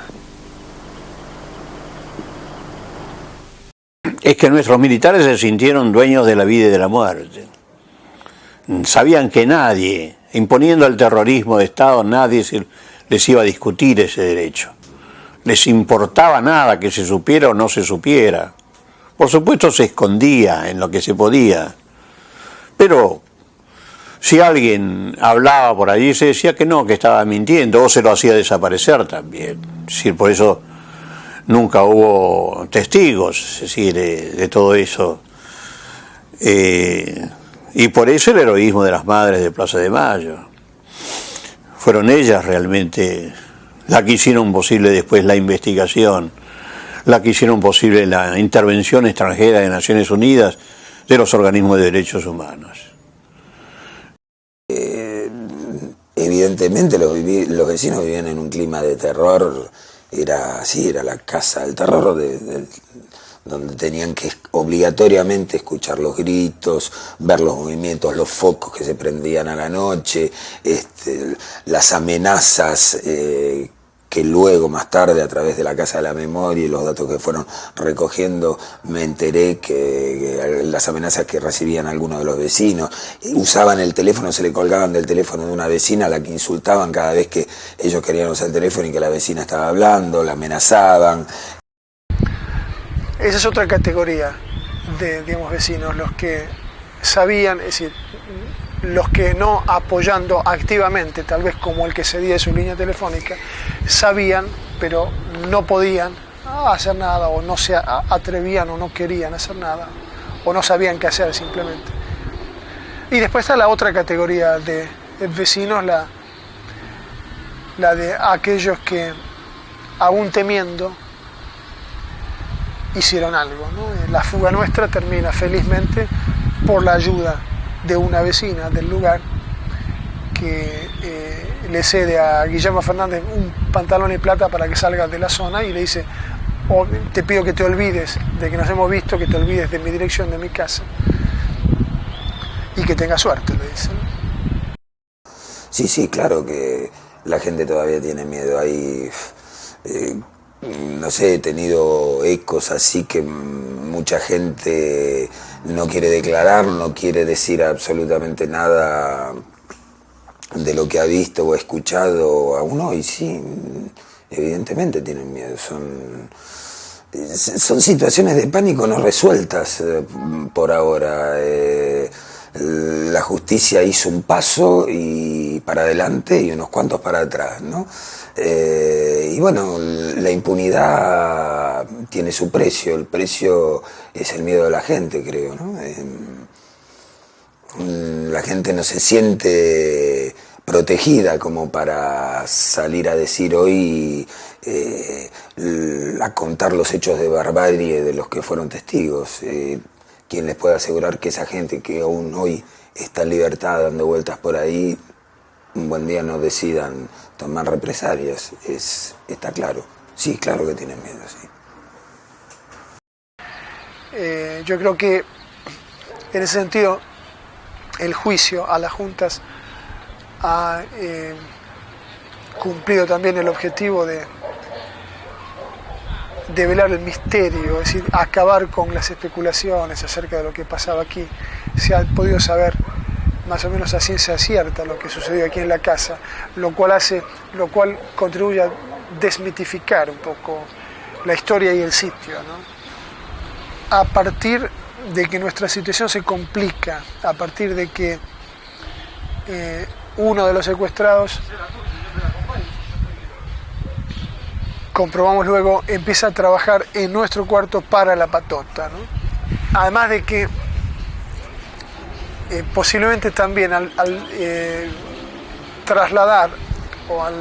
es que nuestros militares se sintieron dueños de la vida y de la muerte. Sabían que nadie, imponiendo el terrorismo de Estado, nadie les iba a discutir ese derecho. Les importaba nada que se supiera o no se supiera. Por supuesto se escondía en lo que se podía, pero si alguien hablaba por allí se decía que no, que estaba mintiendo, o se lo hacía desaparecer también. Es decir, por eso nunca hubo testigos, es decir, de todo eso. Y por eso el heroísmo de las madres de Plaza de Mayo. Fueron ellas realmente las que hicieron posible después la investigación, las que hicieron posible la intervención extranjera de Naciones Unidas, de los organismos de derechos humanos. Evidentemente los vecinos vivían en un clima de terror, era la casa del terror, donde tenían que obligatoriamente escuchar los gritos, ver los movimientos, los focos que se prendían a la noche, las amenazas que luego más tarde a través de la Casa de la Memoria y los datos que fueron recogiendo me enteré que las amenazas que recibían algunos de los vecinos, usaban el teléfono, se le colgaban del teléfono de una vecina a la que insultaban cada vez que ellos querían usar el teléfono y que la vecina estaba hablando, la amenazaban. Esa es otra categoría de, digamos, vecinos, los que sabían, es decir, los que no apoyando activamente, tal vez como el que cedía de su línea telefónica, sabían, pero no podían hacer nada, o no se atrevían o no querían hacer nada, o no sabían qué hacer simplemente. Y después está la otra categoría de vecinos, la de aquellos que, aún temiendo, hicieron algo, ¿no? La fuga nuestra termina felizmente por la ayuda de una vecina del lugar que le cede a Guillermo Fernández un pantalón y plata para que salga de la zona y le dice: oh, te pido que te olvides de que nos hemos visto, que te olvides de mi dirección, de mi casa y que tenga suerte, le dice. Sí, claro que la gente todavía tiene miedo. Ahí no sé, he tenido ecos así que mucha gente no quiere declarar, no quiere decir absolutamente nada de lo que ha visto o escuchado aún hoy. Sí, evidentemente tienen miedo. Son situaciones de pánico no resueltas por ahora. La justicia hizo un paso y para adelante y unos cuantos para atrás, ¿no? Y bueno, la impunidad tiene su precio. El precio es el miedo de la gente, creo, ¿no? La gente no se siente protegida como para salir a decir hoy, a contar los hechos de barbarie de los que fueron testigos. ¿Quién les puede asegurar que esa gente que aún hoy está en libertad dando vueltas por ahí, un buen día no decidan tomar represalias? Está claro. Sí, claro que tienen miedo, sí. Yo creo que en ese sentido el juicio a las juntas ha cumplido también el objetivo de develar el misterio, es decir, acabar con las especulaciones acerca de lo que pasaba aquí. Se ha podido saber más o menos a ciencia cierta lo que sucedió aquí en la casa, lo cual contribuye a desmitificar un poco la historia y el sitio, ¿no? A partir de que nuestra situación se complica, a partir de que uno de los secuestrados, comprobamos luego, empieza a trabajar en nuestro cuarto para la patota, ¿no? Además de que posiblemente también al trasladar o al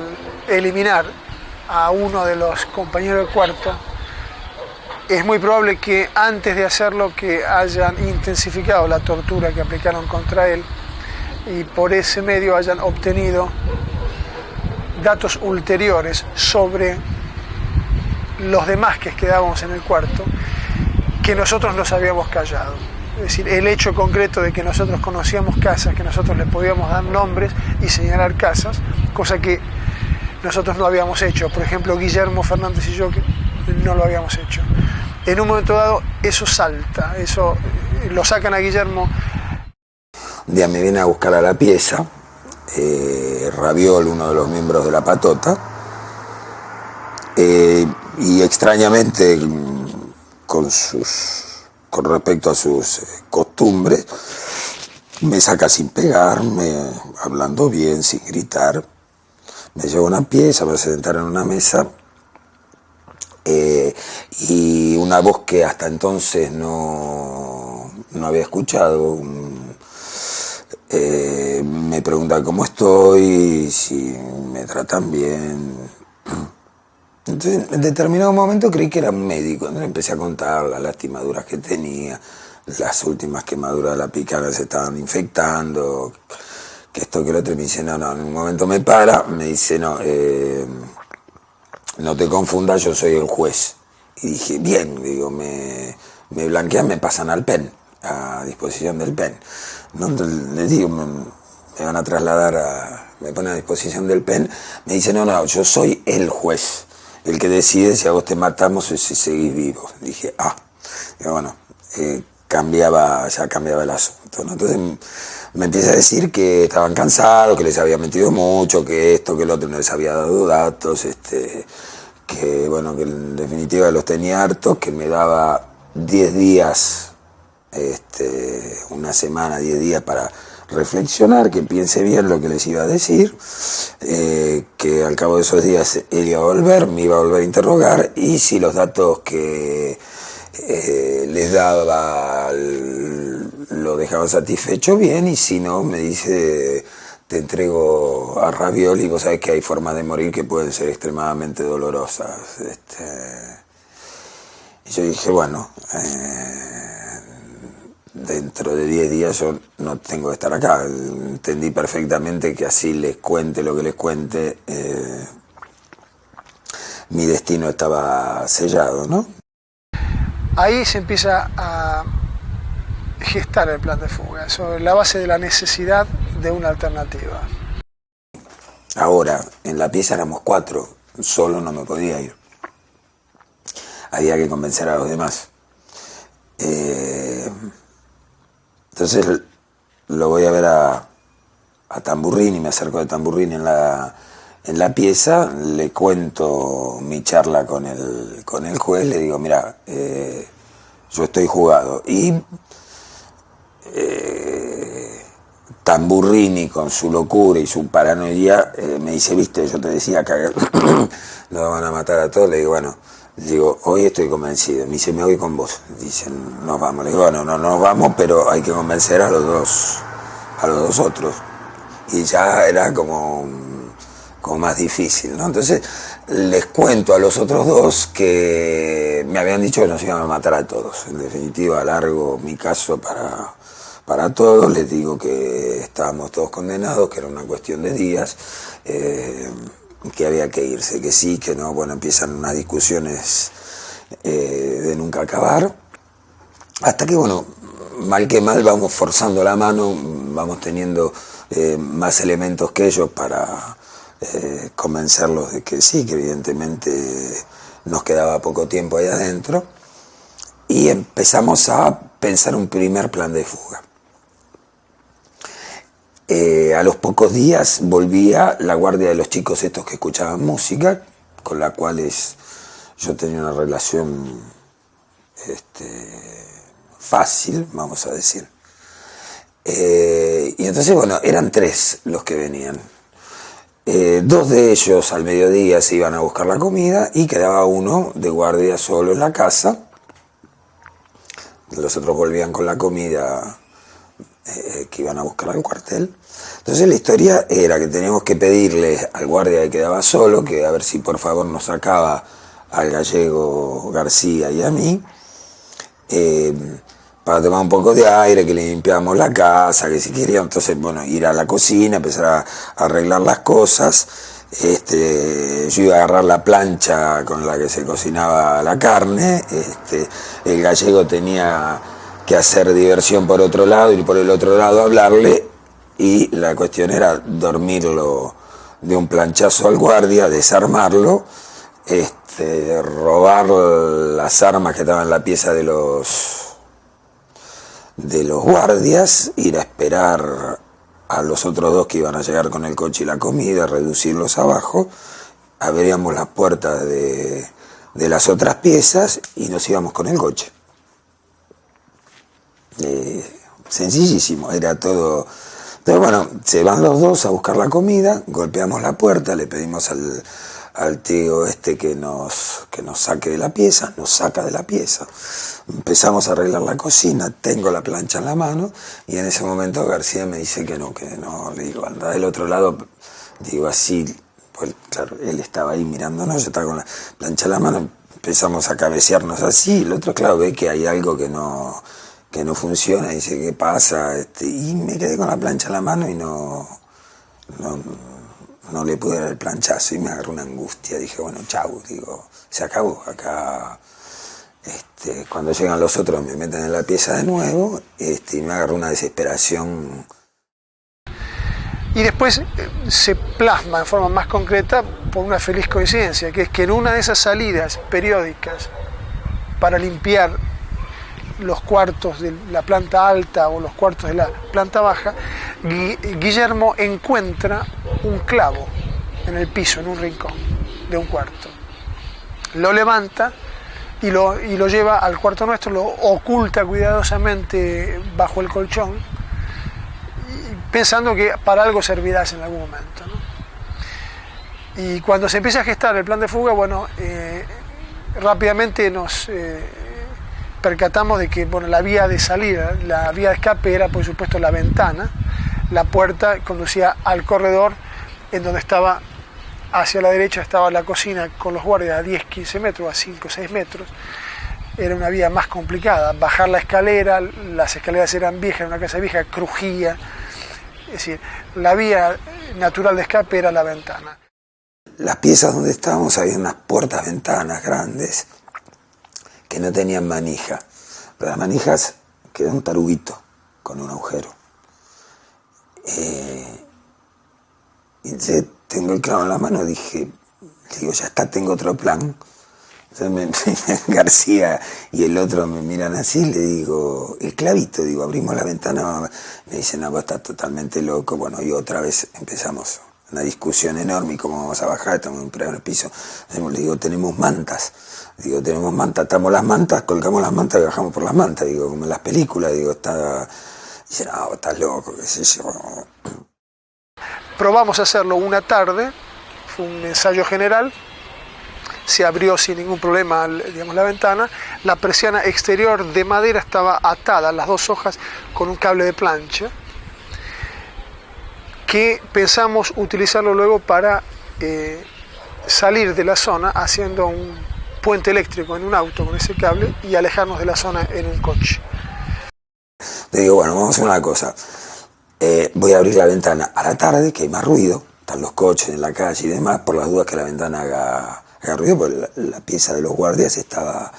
eliminar a uno de los compañeros de cuarto, es muy probable que antes de hacerlo que hayan intensificado la tortura que aplicaron contra él y por ese medio hayan obtenido datos ulteriores sobre los demás que quedábamos en el cuarto que nosotros nos habíamos callado. Es decir, el hecho concreto de que nosotros conocíamos casas, que nosotros le podíamos dar nombres y señalar casas, cosa que nosotros no habíamos hecho. Por ejemplo, Guillermo Fernández y yo, que no lo habíamos hecho. en un momento dado eso salta, eso lo sacan a Guillermo. Un día me viene a buscar a la pieza Raviol, uno de los miembros de La Patota, y extrañamente con respecto a sus costumbres, me saca sin pegarme, hablando bien, sin gritar, me lleva a una pieza, me hace sentar en una mesa, y una voz que hasta entonces no había escuchado, me pregunta cómo estoy, si me tratan bien. Entonces, en determinado momento creí que era un médico. Entonces empecé a contar las lastimaduras que tenía, las últimas quemaduras de la picana se estaban infectando, que esto, que lo otro. Y me dice, no, en un momento me para, me dice, no te confundas, yo soy el juez. Y dije, bien, digo, me blanquean, me pasan al PEN, a disposición del PEN. ¿No? Les digo, me van a trasladar, me ponen a disposición del PEN, me dice, no, yo soy el juez, el que decide si a vos te matamos o si seguís vivo. Dije, digo, bueno, ya cambiaba el asunto, ¿no? Entonces me empieza a decir que estaban cansados, que les había metido mucho, que esto, que el otro, no les había dado datos, que bueno, que en definitiva los tenía hartos, que me daba 10 días, una semana, 10 días para reflexionar, que piense bien lo que les iba a decir, que al cabo de esos días él iba a volver, me iba a volver a interrogar, y si los datos que les daba lo dejaban satisfecho, bien, y si no, me dice, te entrego a Raviol, y vos sabés que hay formas de morir que pueden ser extremadamente dolorosas. Y yo dije, bueno, dentro de 10 días yo no tengo que estar acá. Entendí perfectamente que así les cuente lo que les cuente, mi destino estaba sellado, ¿no? Ahí se empieza a gestar el plan de fuga, sobre la base de la necesidad de una alternativa. Ahora, en la pieza éramos 4, solo no me podía ir. Había que convencer a los demás. Entonces lo voy a ver a Tamburrini, me acerco de Tamburrini en la pieza, le cuento mi charla con el juez, le digo, mira, yo estoy jugado. Y Tamburrini, con su locura y su paranoia, me dice, viste, yo te decía que nos van a matar a todos. Le digo, bueno, hoy estoy convencido. Me dice, me voy con vos. Dicen, nos vamos. Le digo, bueno, no nos vamos, pero hay que convencer a los dos otros. Y ya era como más difícil, ¿no? Entonces les cuento a los otros 2 que me habían dicho que nos iban a matar a todos. En definitiva, alargo mi caso para todos. Les digo que estábamos todos condenados, que era una cuestión de días, que había que irse, que sí, que no. Bueno, empiezan unas discusiones de nunca acabar, hasta que, bueno, mal que mal vamos forzando la mano, vamos teniendo más elementos que ellos para convencerlos de que sí, que evidentemente nos quedaba poco tiempo ahí adentro, y empezamos a pensar un primer plan de fuga. A los pocos días volvía la guardia de los chicos estos que escuchaban música, con la cual yo tenía una relación fácil, vamos a decir. Y entonces, bueno, eran 3 los que venían. 2 de ellos al mediodía se iban a buscar la comida y quedaba uno de guardia solo en la casa. Los otros volvían con la comida que iban a buscar al cuartel. Entonces la historia era que teníamos que pedirle al guardia que quedaba solo que a ver si por favor nos sacaba al gallego García y a mí, para tomar un poco de aire, que le limpiamos la casa, que si queríamos, entonces, bueno, ir a la cocina, empezar a arreglar las cosas. Yo iba a agarrar la plancha con la que se cocinaba la carne, el gallego tenía que hacer diversión por otro lado y por el otro lado hablarle, y la cuestión era dormirlo de un planchazo al guardia, desarmarlo, robar las armas que estaban en la pieza de los guardias, ir a esperar a los otros dos que iban a llegar con el coche y la comida, reducirlos abajo, abríamos las puertas de las otras piezas y nos íbamos con el coche. Sencillísimo, era todo. Pero bueno, se van los dos a buscar la comida, golpeamos la puerta, le pedimos al tío que nos saque de la pieza, nos saca de la pieza. Empezamos a arreglar la cocina, tengo la plancha en la mano y en ese momento García me dice que no, le digo, anda del otro lado, digo así, pues claro, él estaba ahí mirándonos, yo estaba con la plancha en la mano, empezamos a cabecearnos así, el otro claro ve que hay algo que no funciona, dice, ¿qué pasa? Y me quedé con la plancha en la mano y no le pude dar el planchazo y me agarró una angustia, dije, bueno, chau, digo, se acabó, acá, cuando llegan los otros me meten en la pieza de nuevo, y me agarró una desesperación. Y después se plasma en forma más concreta por una feliz coincidencia, que es que en una de esas salidas periódicas para limpiar los cuartos de la planta alta o los cuartos de la planta baja, Guillermo encuentra un clavo en el piso, en un rincón de un cuarto. Lo levanta y lo lleva al cuarto nuestro, lo oculta cuidadosamente bajo el colchón, pensando que para algo servirá en algún momento, ¿no? Y cuando se empieza a gestar el plan de fuga, bueno, rápidamente nos percatamos de que la vía de salida, la vía de escape era por supuesto la ventana, la puerta conducía al corredor en donde estaba, hacia la derecha estaba la cocina con los guardias a 10-15 metros, a 5-6 metros, era una vía más complicada, bajar la escalera, las escaleras eran viejas, era una casa vieja, crujía, es decir, la vía natural de escape era la ventana. Las piezas donde estábamos había unas puertas, ventanas grandes, que no tenían manija, pero las manijas quedó un taruguito con un agujero. Y tengo el clavo en la mano, digo, ya está, tengo otro plan. Entonces García y el otro me miran así, le digo, el clavito, digo, abrimos la ventana, me dicen, no, vos estás totalmente loco. Bueno, y otra vez empezamos una discusión enorme, y cómo vamos a bajar, estamos en un primer piso. Le digo, tenemos mantas, atamos las mantas, colgamos las mantas y bajamos por las mantas, digo, como en las películas, digo, dice, no, estás loco, qué sé yo. Probamos a hacerlo una tarde, fue un ensayo general, se abrió sin ningún problema, digamos, la ventana, la persiana exterior de madera estaba atada, las dos hojas, con un cable de plancha, que pensamos utilizarlo luego para salir de la zona haciendo un puente eléctrico en un auto con ese cable y alejarnos de la zona en un coche. Le digo, bueno, vamos a hacer una cosa, voy a abrir la ventana a la tarde, que hay más ruido, están los coches en la calle y demás, por las dudas que la ventana haga ruido, porque la pieza de los guardias estaba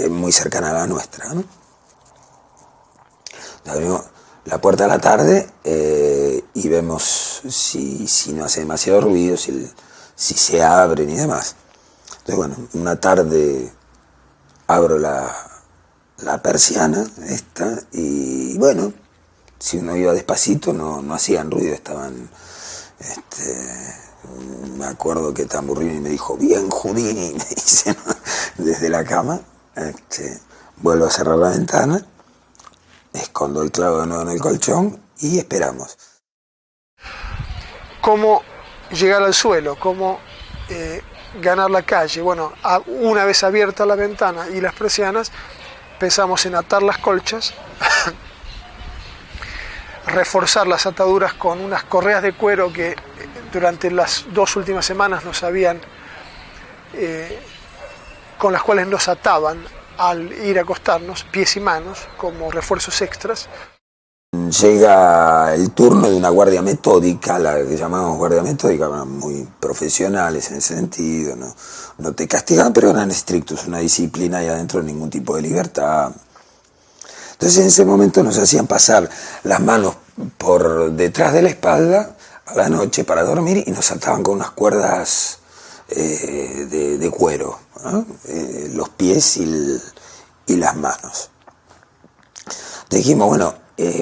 muy cercana a la nuestra, ¿no? Abrimos la puerta a la tarde y vemos si no hace demasiado ruido, si se abren y demás. Entonces, bueno, una tarde abro la persiana esta y, bueno, si uno iba despacito no hacían ruido, estaban... me acuerdo que Tamburrini me dijo, bien Houdini, me dice, ¿no? Desde la cama. Vuelvo a cerrar la ventana, escondo el clavo de nuevo en el colchón y esperamos. ¿Cómo llegar al suelo? ¿Cómo ganar la calle? Bueno, una vez abierta la ventana y las persianas, pensamos en atar las colchas, reforzar las ataduras con unas correas de cuero que durante las 2 últimas semanas nos habían, con las cuales nos ataban al ir a acostarnos, pies y manos, como refuerzos extras. Llega el turno de una guardia metódica, la que llamamos guardia metódica, muy profesionales en ese sentido, no te castigaban, pero eran estrictos, una disciplina y adentro ningún tipo de libertad. Entonces en ese momento nos hacían pasar las manos por detrás de la espalda a la noche para dormir y nos ataban con unas cuerdas de cuero, ¿no? Los pies y las manos. Dijimos, bueno,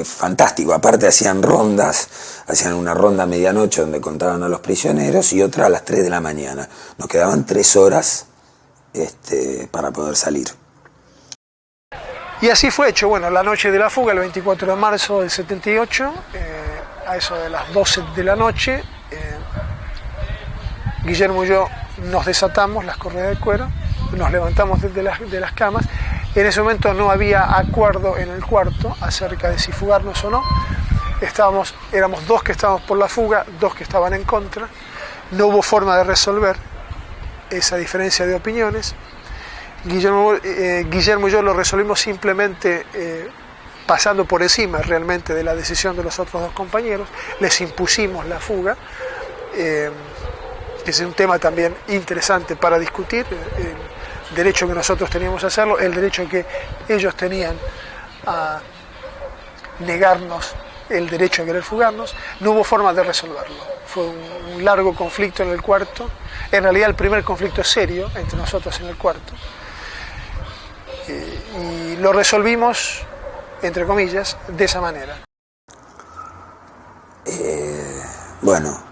fantástico, aparte hacían rondas, hacían una ronda a medianoche donde contaban a los prisioneros y otra a las 3 de la mañana. Nos quedaban 3 horas para poder salir. Y así fue hecho. Bueno, la noche de la fuga, el 24 de marzo del 78, a eso de las 12 de la noche, Guillermo y yo nos desatamos las correas de cuero, nos levantamos de las camas. En ese momento no había acuerdo en el cuarto acerca de si fugarnos o no. Éramos 2 que estábamos por la fuga, 2 que estaban en contra. No hubo forma de resolver esa diferencia de opiniones. Guillermo y yo lo resolvimos simplemente pasando por encima realmente de la decisión de los otros 2 compañeros. Les impusimos la fuga. Es un tema también interesante para discutir, el derecho que nosotros teníamos a hacerlo, el derecho que ellos tenían a negarnos el derecho a querer fugarnos. No hubo forma de resolverlo. Fue un largo conflicto en el cuarto, en realidad el primer conflicto serio entre nosotros en el cuarto. Y lo resolvimos, entre comillas, de esa manera. Bueno,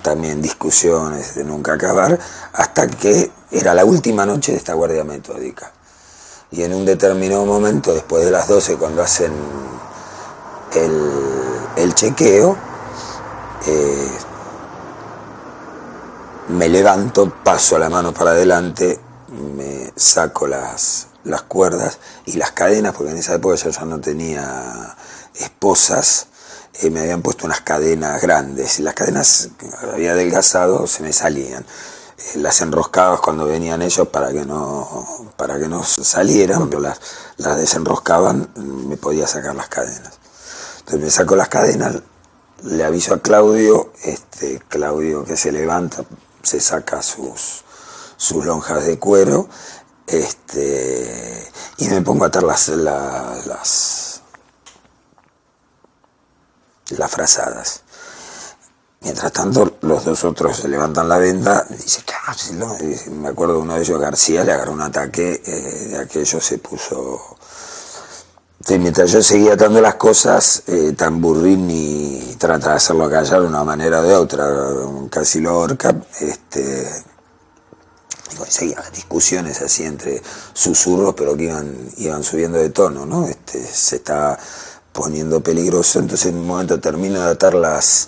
también discusiones de nunca acabar, hasta que era la última noche de esta guardia metódica. Y en un determinado momento, después de las 12, cuando hacen el chequeo, me levanto, paso la mano para adelante, me saco las cuerdas y las cadenas, porque en esa época yo ya no tenía esposas, me habían puesto unas cadenas grandes y las cadenas que había adelgazado se me salían. Las enroscabas cuando venían ellos para que no salieran, pero las desenroscaban, me podía sacar las cadenas. Entonces me saco las cadenas, le aviso a Claudio, Claudio que se levanta, se saca sus lonjas de cuero, y me pongo a atar las frazadas. Mientras tanto, los 2 otros se levantan la venda, dice, claro, me acuerdo uno de ellos, García, le agarró un ataque, de aquello se puso. Entonces, mientras yo seguía atando las cosas, Tamburrini trata de hacerlo callar de una manera o de otra, casi lo ahorca, y bueno, seguían las discusiones así entre susurros, pero que iban subiendo de tono, ¿no? Se está poniendo peligroso. Entonces en un momento termino de atar las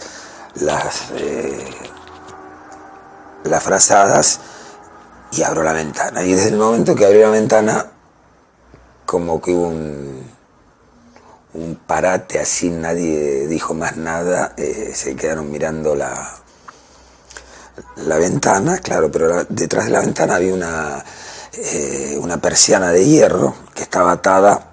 frazadas y abro la ventana. Y desde el momento que abrí la ventana, como que hubo un parate así, nadie dijo más nada, se quedaron mirando la ventana, claro, pero detrás de la ventana había una persiana de hierro que estaba atada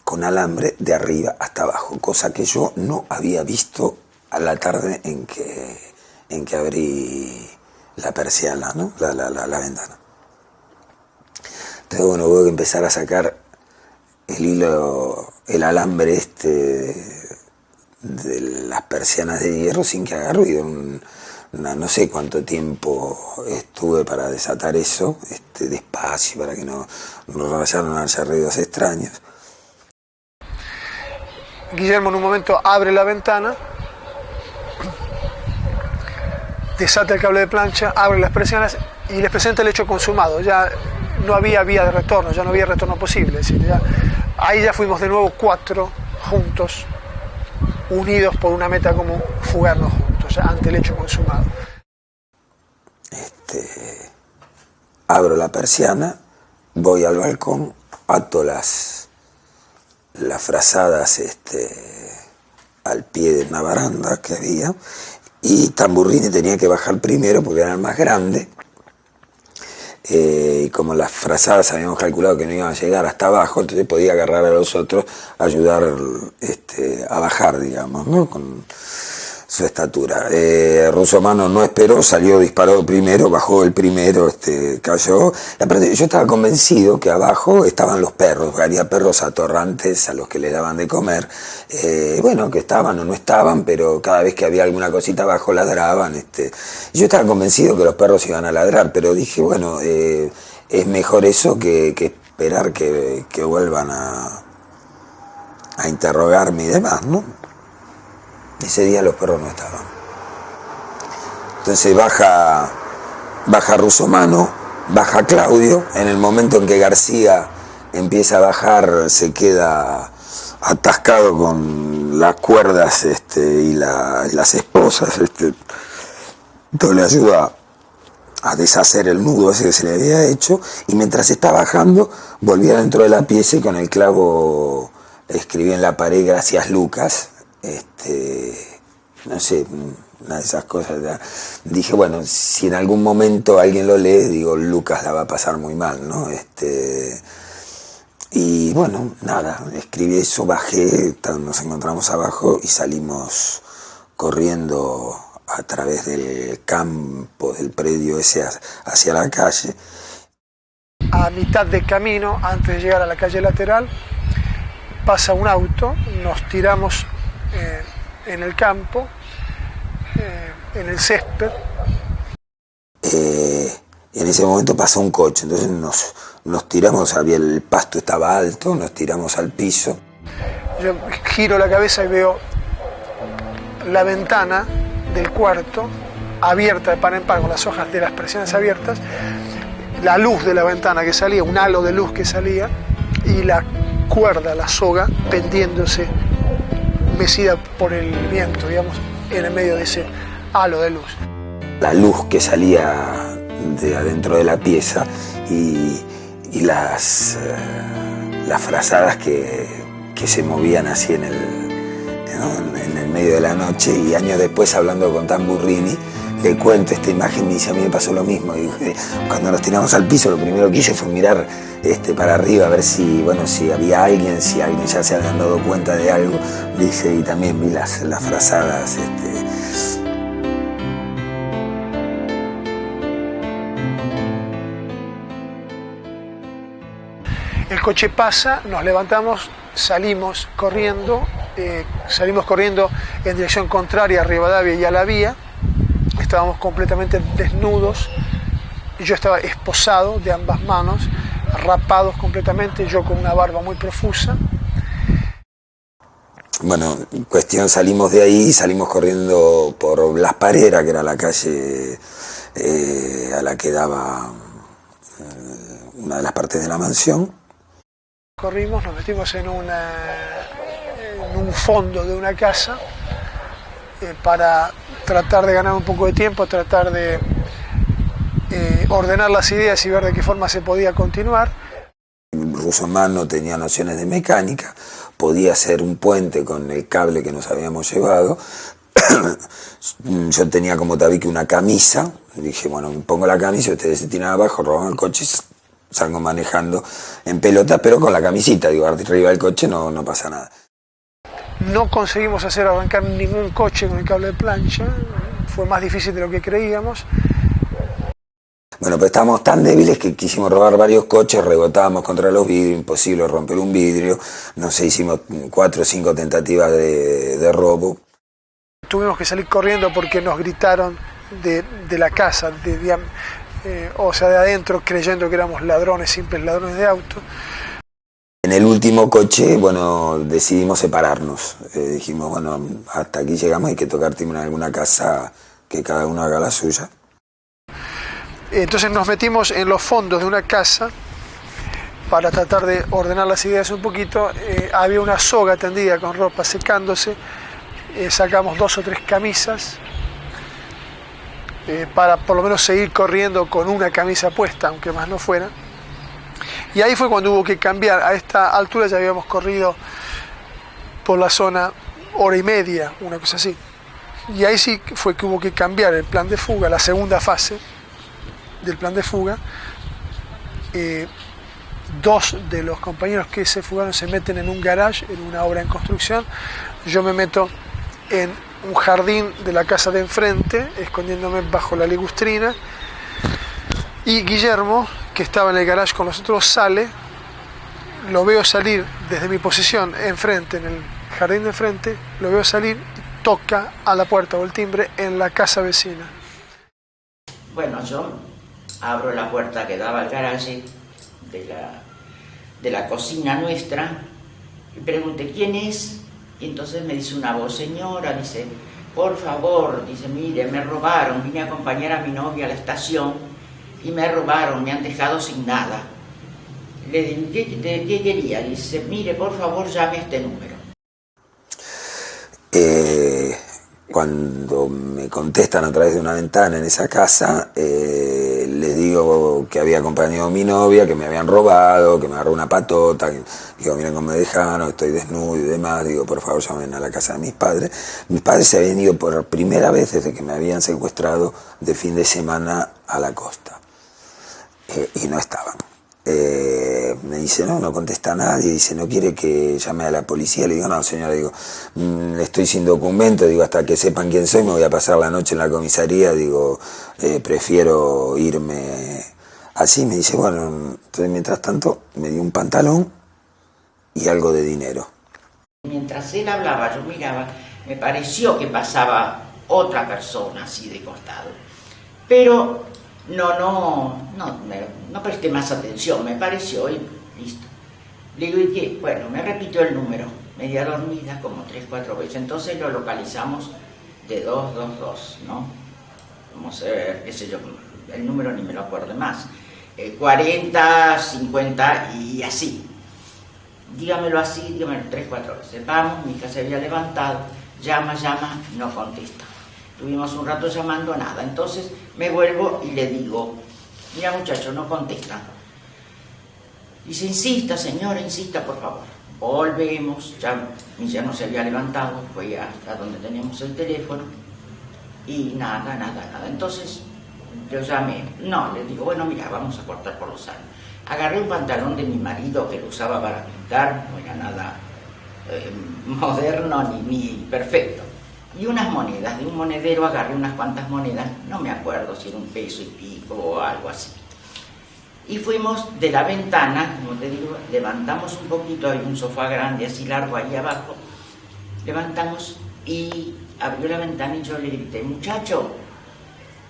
con alambre de arriba hasta abajo, cosa que yo no había visto a la tarde en que abrí la persiana, ¿no? la ventana. Entonces, bueno, hubo que empezar a sacar el hilo, el alambre de las persianas de hierro sin que haga ruido. No sé cuánto tiempo estuve para desatar eso, despacio, para que no vayan a hacer ruidos extraños. Guillermo en un momento abre la ventana, desata el cable de plancha, abre las persianas y les presenta el hecho consumado. Ya no había vía de retorno, ya no había retorno posible. Es decir, ahí ya fuimos de nuevo 4 juntos, unidos por una meta común, fugarnos juntos, ya ante el hecho consumado. Abro la persiana, voy al balcón, ato las frazadas al pie de una baranda que había, y Tamburrini tenía que bajar primero porque era el más grande, y como las frazadas habíamos calculado que no iban a llegar hasta abajo, entonces podía agarrar a los otros, ayudar a bajar, digamos, ¿no? su estatura. Russomano no esperó, salió, disparó primero, bajó el primero, cayó. Y aparte, yo estaba convencido que abajo estaban los perros, había perros atorrantes a los que le daban de comer. Bueno, que estaban o no estaban, pero cada vez que había alguna cosita abajo ladraban. Yo estaba convencido que los perros iban a ladrar, pero dije, bueno, es mejor eso que esperar que vuelvan a interrogarme y demás, ¿no? Ese día los perros no estaban. Entonces baja Russomano, baja Claudio. En el momento en que García empieza a bajar, se queda atascado con las cuerdas y las esposas. Entonces le ayuda a deshacer el nudo ese que se le había hecho. Y mientras está bajando, volvía dentro de la pieza y con el clavo escribí en la pared "Gracias, Lucas". No sé, una de esas cosas. Dije, bueno, si en algún momento alguien lo lee, digo, Lucas la va a pasar muy mal, ¿no? Y bueno, nada, escribí eso, bajé, nos encontramos abajo y salimos corriendo a través del campo, del predio ese hacia la calle. A mitad de camino, antes de llegar a la calle lateral, pasa un auto, nos tiramos en el campo, en el césped. En ese momento pasó un coche, entonces nos tiramos, el pasto estaba alto, nos tiramos al piso. Yo giro la cabeza y veo la ventana del cuarto abierta de par en par, con las hojas de las persianas abiertas, la luz de la ventana que salía, un halo de luz que salía, y la cuerda, la soga, pendiéndose, mecida por el viento, digamos, en el medio de ese halo de luz. La luz que salía de adentro de la pieza y las frazadas que se movían así en el medio de la noche. Y años después, hablando con Tamburrini, le cuento esta imagen, me dice, a mí me pasó lo mismo. Y cuando nos tiramos al piso, lo primero que hice fue mirar para arriba a ver si había alguien, si alguien ya se habían dado cuenta de algo. Dice, y también vi las frazadas. El coche pasa, nos levantamos, salimos corriendo en dirección contraria a Rivadavia y a la vía. Estábamos completamente desnudos, y yo estaba esposado de ambas manos, rapados completamente, yo con una barba muy profusa. Bueno, en cuestión, salimos de ahí, salimos corriendo por Las Pareras, que era la calle a la que daba una de las partes de la mansión. Corrimos, nos metimos en un fondo de una casa para tratar de ganar un poco de tiempo, tratar de ordenar las ideas y ver de qué forma se podía continuar. Russomano tenía nociones de mecánica, podía hacer un puente con el cable que nos habíamos llevado. Yo tenía como tabique una camisa, dije, bueno, me pongo la camisa, ustedes se tiran abajo, roban el coche, salgo manejando en pelota, pero con la camisita, digo, arriba del coche no pasa nada. No conseguimos hacer arrancar ningún coche con el cable de plancha, fue más difícil de lo que creíamos. Bueno, pues estábamos tan débiles que quisimos robar varios coches, rebotábamos contra los vidrios, imposible romper un vidrio, no sé, hicimos 4 o 5 tentativas de robo. Tuvimos que salir corriendo porque nos gritaron de la casa, de adentro, creyendo que éramos ladrones, simples ladrones de auto. En el último coche, bueno, decidimos separarnos. Dijimos, bueno, hasta aquí llegamos, hay que tocar timbre en alguna casa, que cada uno haga la suya. Entonces nos metimos en los fondos de una casa para tratar de ordenar las ideas un poquito. Había una soga tendida con ropa secándose. Sacamos 2 o 3 camisas para por lo menos seguir corriendo con una camisa puesta, aunque más no fuera. Y ahí fue cuando hubo que cambiar. A esta altura ya habíamos corrido por la zona 1 hora y media, una cosa así. Y ahí sí fue que hubo que cambiar el plan de fuga, la segunda fase del plan de fuga. 2 de los compañeros que se fugaron se meten en un garage, en una obra en construcción. Yo me meto en un jardín de la casa de enfrente, escondiéndome bajo la ligustrina. Y Guillermo, que estaba en el garage con nosotros, sale, lo veo salir desde mi posición enfrente, en el jardín de enfrente, lo veo salir y toca a la puerta o el timbre en la casa vecina. Bueno, yo abro la puerta que daba al garaje de la cocina nuestra y pregunté quién es, y entonces me dice una voz, señora, dice, por favor, dice, mire, me robaron, vine a acompañar a mi novia a la estación y me robaron, me han dejado sin nada. Le digo, ¿qué quería? Dice, mire, por favor, llame a este número. Cuando me contestan a través de una ventana en esa casa, les digo que había acompañado a mi novia, que me habían robado, que me agarró una patota, que, digo, miren cómo me dejaron, estoy desnudo y demás, digo, por favor llamen a la casa de mis padres. Mis padres se habían ido por primera vez desde que me habían secuestrado de fin de semana a la costa, y no estaban. Me dice, no contesta nadie, dice, no quiere que llame a la policía. Le digo, no señora, digo, estoy sin documento, digo, hasta que sepan quién soy me voy a pasar la noche en la comisaría, digo, prefiero irme así. Me dice, bueno, entonces mientras tanto me dio un pantalón y algo de dinero. Mientras él hablaba, yo miraba, me pareció que pasaba otra persona así de costado, pero no presté más atención, me pareció y listo. Le digo, ¿y qué? Bueno, me repitió el número, media dormida, como 3-4 veces, entonces lo localizamos de 222, ¿no? Vamos a ver, qué sé yo, el número ni me lo acuerdo más, 40, 50 y así. Dígamelo así, dígamelo 3-4 veces. Vamos, mi hija se había levantado, llama, no contesta. Estuvimos un rato llamando, nada. Entonces me vuelvo y le digo, mira muchacho, no contesta. Dice, insista señora, insista por favor. Volvemos, ya no se había levantado, fue hasta donde teníamos el teléfono y nada. Entonces yo llamé, no, le digo, bueno mira, vamos a cortar por los sanos. Agarré un pantalón de mi marido que lo usaba para pintar, no era nada moderno ni perfecto. Y unas monedas, de un monedero agarré unas cuantas monedas, no me acuerdo si era $1 y pico o algo así. Y fuimos de la ventana, como te digo, levantamos un poquito, hay un sofá grande así largo ahí abajo, levantamos y abrió la ventana y yo le grité, muchacho,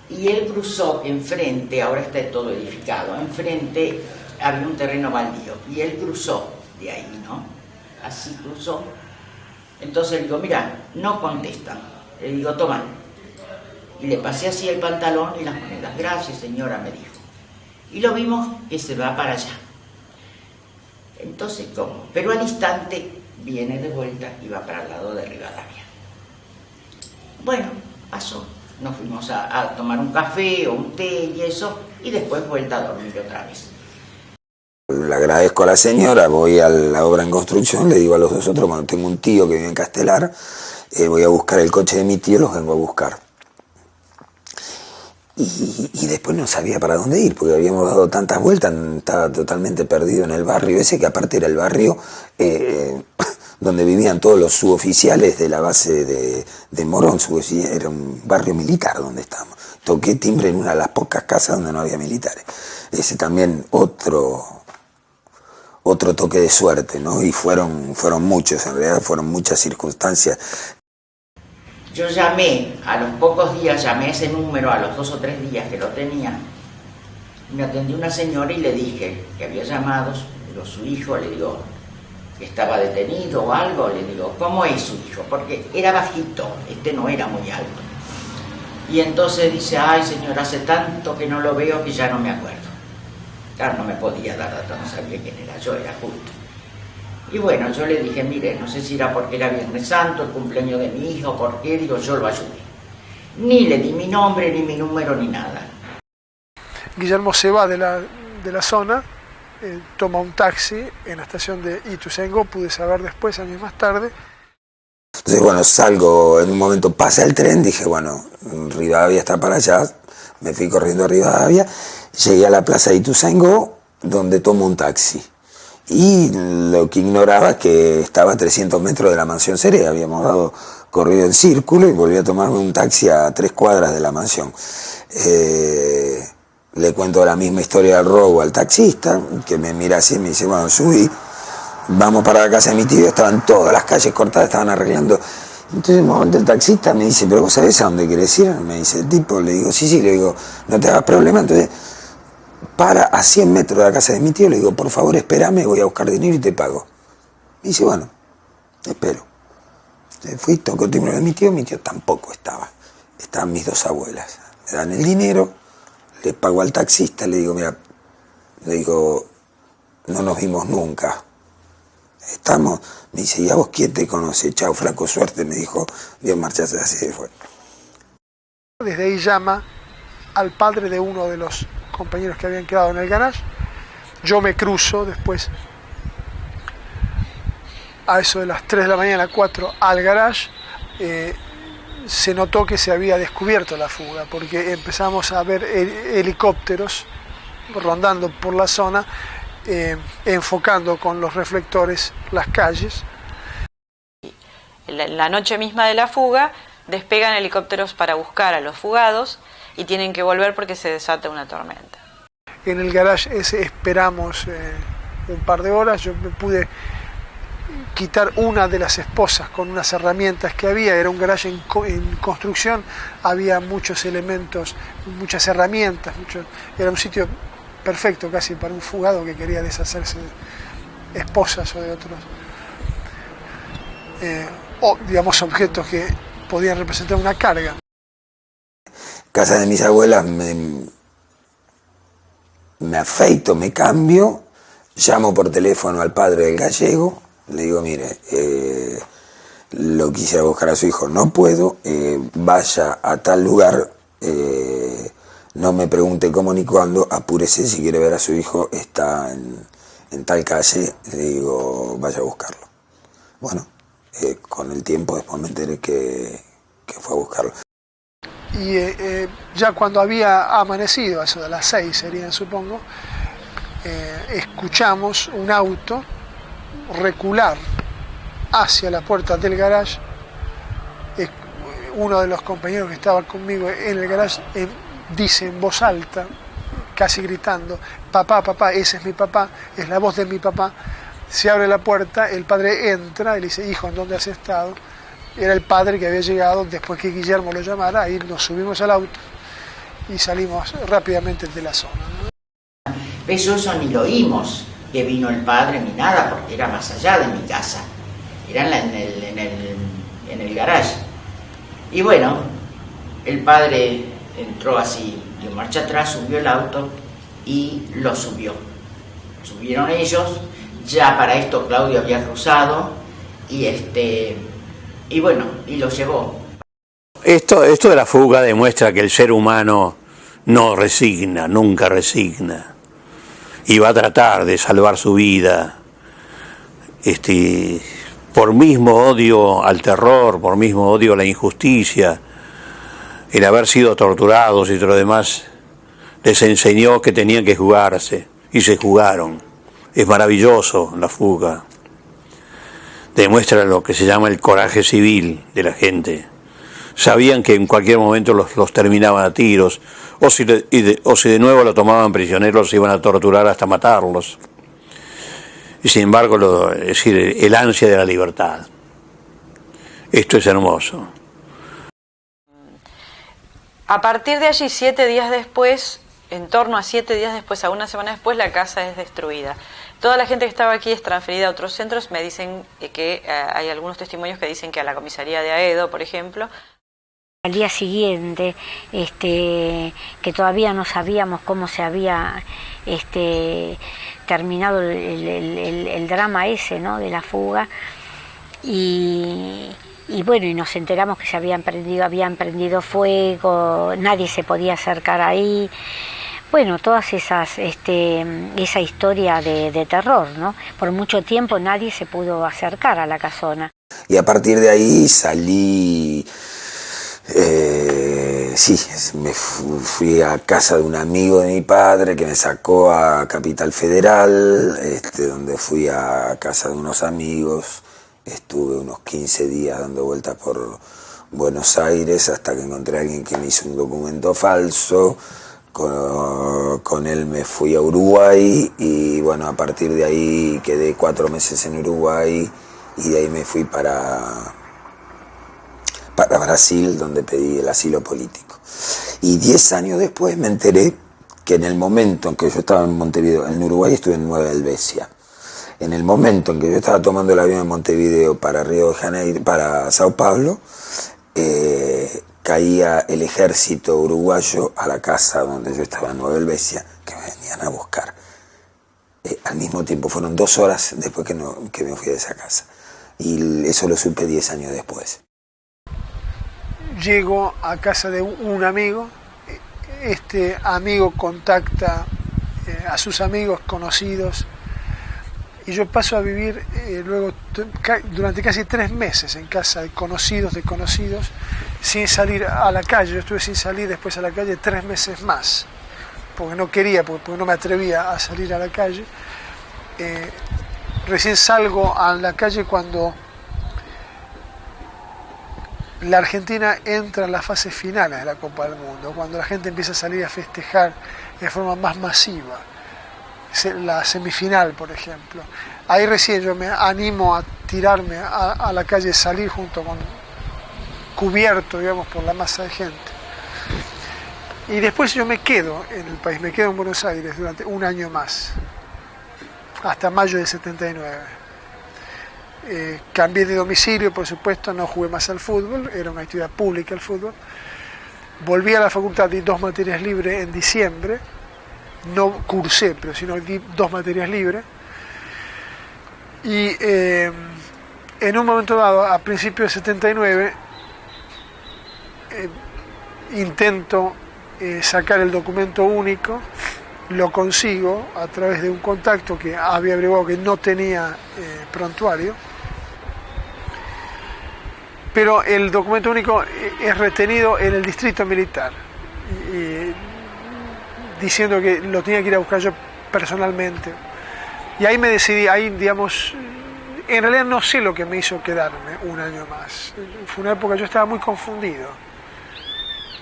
y él cruzó enfrente, ahora está todo edificado, enfrente había un terreno baldío, y él cruzó de ahí, ¿no? Así cruzó. Entonces le digo, mira, no contestan. Le digo, toma. Y le pasé así el pantalón y las monedas. Gracias, señora, me dijo. Y lo vimos que se va para allá. Entonces, ¿cómo? Pero al instante viene de vuelta y va para el lado de Rivadavia. Bueno, pasó. Nos fuimos a tomar un café o un té y eso, y después vuelta a dormir otra vez. Le agradezco a la señora, voy a la obra en construcción, le digo a los dos otros, bueno, tengo un tío que vive en Castelar, voy a buscar el coche de mi tío, los vengo a buscar. Y después no sabía para dónde ir, porque habíamos dado tantas vueltas, estaba totalmente perdido en el barrio ese, que aparte era el barrio donde vivían todos los suboficiales de la base de Morón, era un barrio militar donde estábamos. Toqué timbre en una de las pocas casas donde no había militares. Ese también otro toque de suerte, ¿no? Y fueron muchos, en realidad fueron muchas circunstancias. Yo llamé, a los pocos días llamé ese número, a los 2 o 3 días que lo tenía, me atendió una señora y le dije que había llamado, digo, su hijo, le digo, que estaba detenido o algo, le digo, ¿cómo es su hijo? Porque era bajito, no era muy alto. Y entonces dice, ay señora, hace tanto que no lo veo que ya no me acuerdo. Claro, no me podía dar datos, no sabía quién era yo, era justo. Y bueno, yo le dije, mire, no sé si era porque era Viernes Santo, el cumpleaños de mi hija o por qué, digo, yo lo ayudé. Ni le di mi nombre, ni mi número, ni nada. Guillermo se va de la zona, toma un taxi en la estación de Ituzaingó, pude saber después, años más tarde. Entonces, bueno, salgo, en un momento pasa el tren, dije, bueno, Rivadavia está para allá, me fui corriendo a Rivadavia, llegué a la plaza de Ituzaingó, donde tomo un taxi. y lo que ignoraba es que estaba a 300 metros de la mansión Cerea. Habíamos dado corrido en círculo y volví a tomarme un taxi a 3 cuadras de la mansión. Le cuento la misma historia del robo al taxista, que me mira así y me dice, bueno, subí, vamos para la casa de mi tío, estaban todas las calles cortadas, estaban arreglando. Entonces en un momento el taxista me dice, pero vos sabés a dónde querés ir, me dice el tipo, le digo, sí, le digo, no te hagas problema. Entonces para a 100 metros de la casa de mi tío, le digo, por favor espérame, voy a buscar dinero y te pago. Me dice, bueno, espero. Entonces fui, tocó el timbre de mi tío tampoco estaba, estaban mis 2 abuelas. Me dan el dinero, le pago al taxista, le digo, mira, no nos vimos nunca. Estamos, me dice, ¿y a vos quién te conoce? Chao, flaco, suerte, me dijo, Dios marchase, así fue. Desde ahí llama al padre de uno de los compañeros que habían quedado en el garage. Yo me cruzo después, a eso de las 3 de la mañana, 4, al garage. Se notó que se había descubierto la fuga, porque empezamos a ver helicópteros rondando por la zona, enfocando con los reflectores las calles. La noche misma de la fuga despegan helicópteros para buscar a los fugados y tienen que volver porque se desata una tormenta. En el garage ese esperamos un par de horas. Yo me pude quitar una de las esposas con unas herramientas que había. Era un garage en construcción, había muchos elementos, muchas herramientas, era un sitio perfecto casi para un fugado que quería deshacerse de esposas o de otros o digamos objetos que podían representar una carga. Casa de mis abuelas, me afeito, me cambio, llamo por teléfono al padre del gallego, le digo, mire, lo quisiera buscar a su hijo, no puedo, vaya a tal lugar, no me pregunte cómo ni cuándo, apúrese, si quiere ver a su hijo, está en tal calle, le digo, vaya a buscarlo. Bueno, con el tiempo después me enteré que fue a buscarlo. Y ya cuando había amanecido, a eso de las 6 serían, supongo, escuchamos un auto recular hacia la puerta del garage. Uno de los compañeros que estaba conmigo en el garage dice en voz alta, casi gritando, papá, papá, ese es mi papá, es la voz de mi papá. Se abre la puerta, el padre entra y le dice, hijo, ¿en dónde has estado? Era el padre que había llegado después que Guillermo lo llamara. Ahí nos subimos al auto y salimos rápidamente de la zona, ¿no? Eso ni lo oímos, que vino el padre ni nada, porque era más allá de mi casa, era en el garage. Y bueno, el padre entró así de marcha atrás, subió el auto y lo subió. Subieron ellos, ya para esto Claudio había cruzado y bueno, y lo llevó. Esto de la fuga demuestra que el ser humano no resigna, nunca resigna, y va a tratar de salvar su vida, por mismo odio al terror, por mismo odio a la injusticia, el haber sido torturados y todo lo demás, les enseñó que tenían que jugarse, y se jugaron. Es maravilloso la fuga. Demuestra lo que se llama el coraje civil de la gente. Sabían que en cualquier momento los terminaban a tiros, o si de nuevo lo tomaban prisioneros, los iban a torturar hasta matarlos. Y sin embargo, es decir, el ansia de la libertad. Esto es hermoso. A partir de allí, 7 días después, en torno a 7 días después, a una semana después, la casa es destruida. Toda la gente que estaba aquí es transferida a otros centros. Me dicen que hay algunos testimonios que dicen que a la comisaría de Aedo, por ejemplo. Al día siguiente, que todavía no sabíamos cómo se había terminado el drama ese, ¿no?, de la fuga, y bueno, y nos enteramos que habían prendido fuego, nadie se podía acercar ahí. Bueno, todas esa historia de terror, ¿no? Por mucho tiempo nadie se pudo acercar a la casona. Y a partir de ahí salí Sí, me fui a casa de un amigo de mi padre que me sacó a Capital Federal, donde fui a casa de unos amigos, estuve unos 15 días dando vueltas por Buenos Aires hasta que encontré a alguien que me hizo un documento falso. Con él me fui a Uruguay y bueno, a partir de ahí quedé 4 meses en Uruguay y de ahí me fui para Brasil, donde pedí el asilo político. Y 10 años después me enteré que en el momento en que yo estaba en Montevideo, en Uruguay estuve en Nueva Helvecia, en el momento en que yo estaba tomando el avión en Montevideo para Río de Janeiro, para Sao Paulo, caía el ejército uruguayo a la casa donde yo estaba en Nueva Helvecia, que me venían a buscar. Al mismo tiempo, fueron 2 horas después que me fui de esa casa. Y eso lo supe 10 años después. Llego a casa de un amigo, este amigo contacta a sus amigos conocidos y yo paso a vivir luego durante casi 3 meses en casa de conocidos, sin salir a la calle. Yo estuve sin salir después a la calle 3 meses más, porque no quería, porque no me atrevía a salir a la calle. Recién salgo a la calle cuando la Argentina entra en las fases finales de la Copa del Mundo, cuando la gente empieza a salir a festejar de forma más masiva. La semifinal, por ejemplo. Ahí recién yo me animo a tirarme a la calle, salir junto con cubierto, digamos, por la masa de gente. Y después yo me quedo en el país, me quedo en Buenos Aires durante 1 año más, hasta mayo de 79. Cambié de domicilio, por supuesto, no jugué más al fútbol, era una actividad pública el fútbol. Volví a la facultad, di 2 materias libres en diciembre. No cursé, pero sino di 2 materias libres. Y en un momento dado, a principios de 79, intento sacar el documento único, lo consigo a través de un contacto que había averiguado que no tenía prontuario, pero el documento único es retenido en el distrito militar. Diciendo que lo tenía que ir a buscar yo personalmente. Y ahí me decidí, digamos, en realidad no sé lo que me hizo quedarme 1 año más. Fue una época, yo estaba muy confundido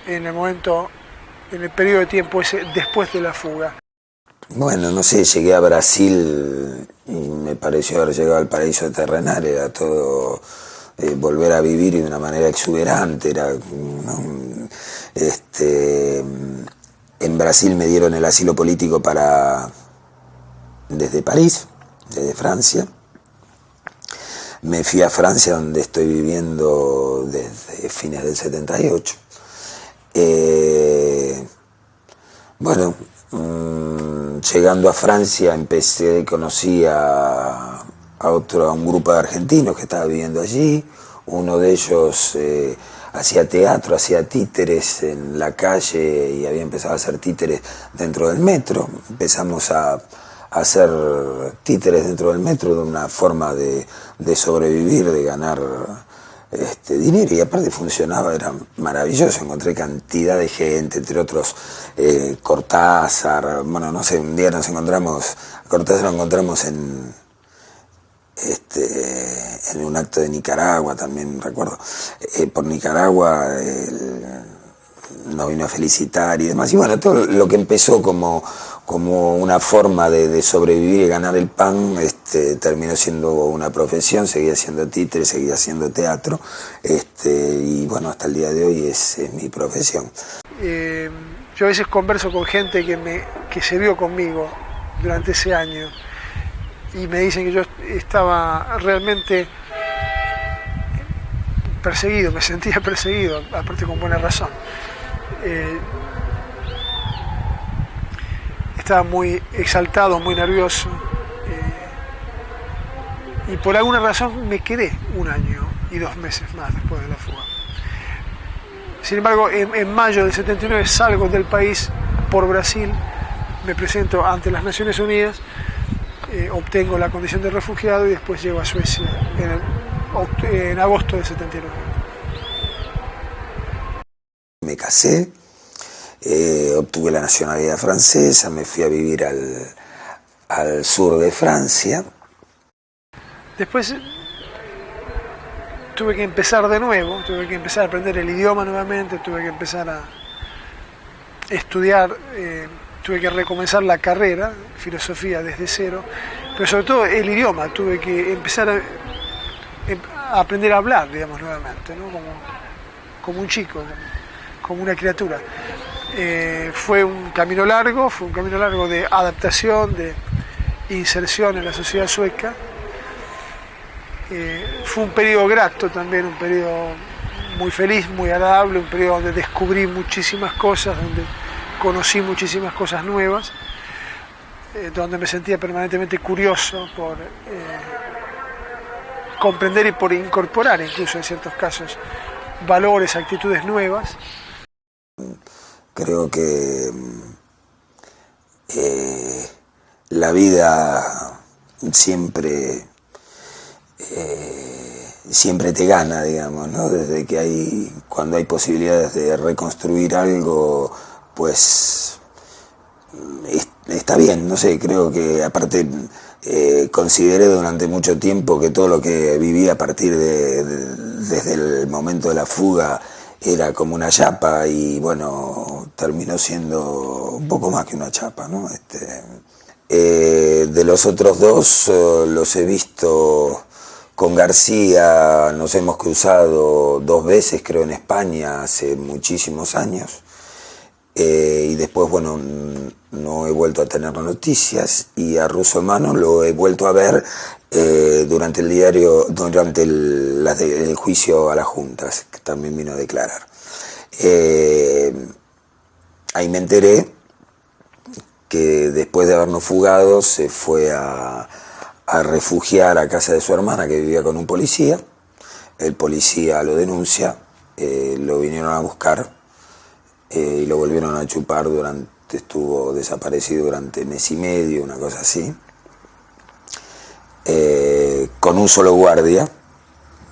en el periodo de tiempo ese después de la fuga. Bueno, no sé, llegué a Brasil y me pareció haber llegado al paraíso terrenal, era todo volver a vivir de una manera exuberante, era, ¿no? En Brasil me dieron el asilo político desde París, desde Francia. Me fui a Francia, donde estoy viviendo desde fines del 78. Bueno, llegando a Francia conocí a un grupo de argentinos que estaba viviendo allí. Uno de ellos hacía teatro, hacía títeres en la calle y había empezado a hacer títeres dentro del metro. Empezamos a hacer títeres dentro del metro de una forma de sobrevivir, de ganar dinero, y aparte funcionaba, era maravilloso. Encontré cantidad de gente, entre otros Cortázar. Bueno, no sé, un día nos encontramos, a Cortázar lo encontramos en un acto de Nicaragua, también recuerdo, por Nicaragua, nos vino a felicitar y demás. Y bueno, todo lo que empezó como una forma de sobrevivir y ganar el pan, terminó siendo una profesión. Seguía haciendo títeres, seguía haciendo teatro, y bueno, hasta el día de hoy es mi profesión. Yo a veces converso con gente que se vio conmigo durante ese año y me dicen que yo estaba realmente perseguido, me sentía perseguido, aparte con buena razón. Estaba muy exaltado, muy nervioso, y por alguna razón me quedé 1 año y 2 meses más después de la fuga. Sin embargo, en mayo del 79 salgo del país por Brasil, me presento ante las Naciones Unidas, obtengo la condición de refugiado y después llego a Suecia en agosto del 79. casé, obtuve la nacionalidad francesa, me fui a vivir al sur de Francia. Después tuve que empezar de nuevo, tuve que empezar a aprender el idioma nuevamente, tuve que empezar a estudiar, tuve que recomenzar la carrera, filosofía desde cero, pero sobre todo el idioma, tuve que empezar a aprender a hablar, digamos, nuevamente, ¿no? Como un chico, como una criatura. Fue un camino largo de adaptación, de inserción en la sociedad sueca. Fue un periodo grato también, un periodo muy feliz, muy agradable, un periodo donde descubrí muchísimas cosas, donde conocí muchísimas cosas nuevas, donde me sentía permanentemente curioso por comprender y por incorporar, incluso en ciertos casos, valores, actitudes nuevas. Creo que la vida siempre te gana, digamos, ¿no? Desde que cuando hay posibilidades de reconstruir algo, pues está bien, no sé, creo que aparte consideré durante mucho tiempo que todo lo que viví a partir desde el momento de la fuga era como una chapa, y bueno, terminó siendo un poco más que una chapa, ¿no? De los otros dos los he visto. Con García nos hemos cruzado 2 veces, creo, en España hace muchísimos años, y después, bueno, no he vuelto a tener noticias, y a Russomano lo he vuelto a ver durante el juicio a las juntas, que también vino a declarar. Ahí me enteré que después de habernos fugado se fue a refugiar a casa de su hermana, que vivía con un policía. El policía lo denuncia, lo vinieron a buscar y lo volvieron a chupar. Estuvo desaparecido durante mes y medio, una cosa así, con un solo guardia,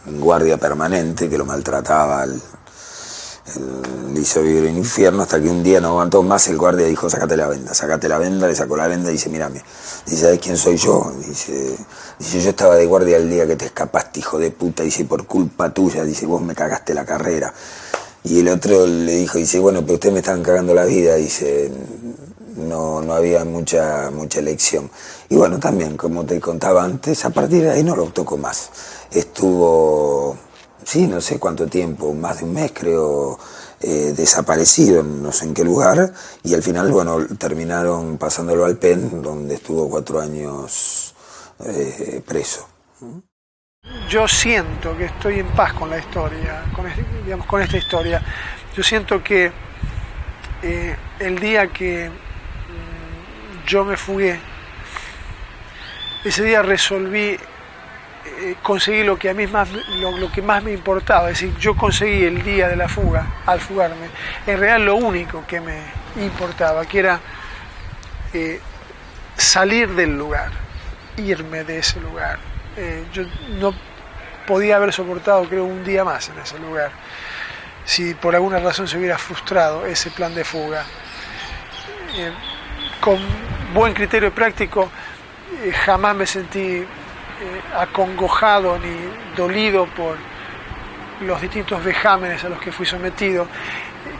un guardia permanente que lo maltrataba, le hizo vivir en infierno, hasta que un día no aguantó más. El guardia dijo: sácate la venda, le sacó la venda y dice: mírame, dice: ¿sabes quién soy yo? Dice, yo estaba de guardia el día que te escapaste, hijo de puta, dice, por culpa tuya, dice, vos me cagaste la carrera. Y el otro le dijo, dice, bueno, pero ustedes me están cagando la vida, dice, no había mucha elección. Y bueno, también, como te contaba antes, a partir de ahí no lo tocó más. Estuvo, sí, no sé cuánto tiempo, más de un mes creo, desaparecido, no sé en qué lugar, y al final, bueno, terminaron pasándolo al PEN, donde estuvo 4 años preso. Yo siento que estoy en paz con la historia, con esta historia. Yo siento que el día que yo me fugué, ese día resolví conseguí lo que a mí lo que más me importaba. Es decir, yo conseguí el día de la fuga, al fugarme, en realidad lo único que me importaba, que era salir del lugar, irme de ese lugar. Yo no podía haber soportado, creo, un día más en ese lugar, si por alguna razón se hubiera frustrado ese plan de fuga. Con buen criterio práctico, jamás me sentí acongojado ni dolido por los distintos vejámenes a los que fui sometido.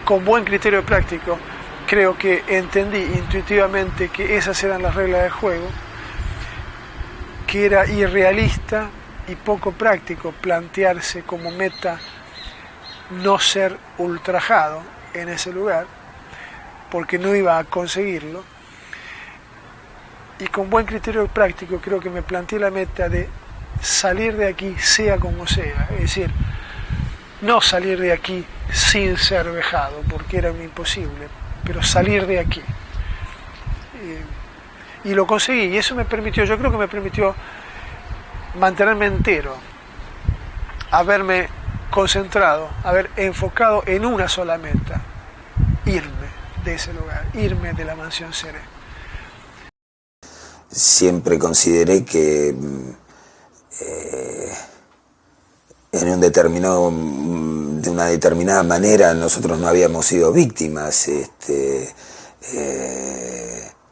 Con buen criterio práctico, creo que entendí intuitivamente que esas eran las reglas del juego, que era irrealista y poco práctico plantearse como meta no ser ultrajado en ese lugar, porque no iba a conseguirlo. Y con buen criterio práctico creo que me planteé la meta de salir de aquí sea como sea, es decir, no salir de aquí sin ser vejado, porque era un imposible, pero salir de aquí. Y lo conseguí, y eso me permitió, yo creo que me permitió mantenerme entero, haberme concentrado, haber enfocado en una sola meta: irme de ese lugar, irme de la mansión Seré. Siempre consideré que en un determinado, de una determinada manera nosotros no habíamos sido víctimas,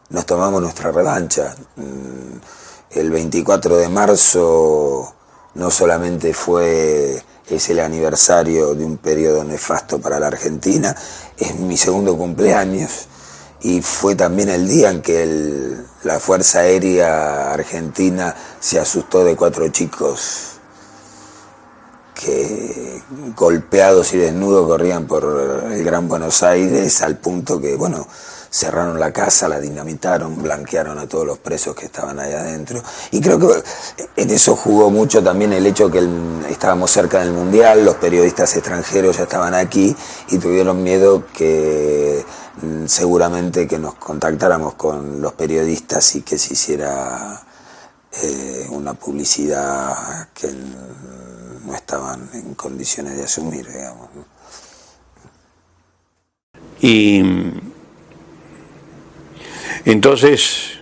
nos tomamos nuestra revancha. El 24 de marzo no solamente es el aniversario de un periodo nefasto para la Argentina, es mi segundo cumpleaños y fue también el día en que la Fuerza Aérea Argentina se asustó de 4 chicos que golpeados y desnudos corrían por el Gran Buenos Aires, al punto que, bueno, cerraron la casa, la dinamitaron, blanquearon a todos los presos que estaban ahí adentro. Y creo que en eso jugó mucho también el hecho que estábamos cerca del Mundial, los periodistas extranjeros ya estaban aquí y tuvieron miedo que seguramente que nos contactáramos con los periodistas y que se hiciera una publicidad que no estaban en condiciones de asumir, digamos. Y entonces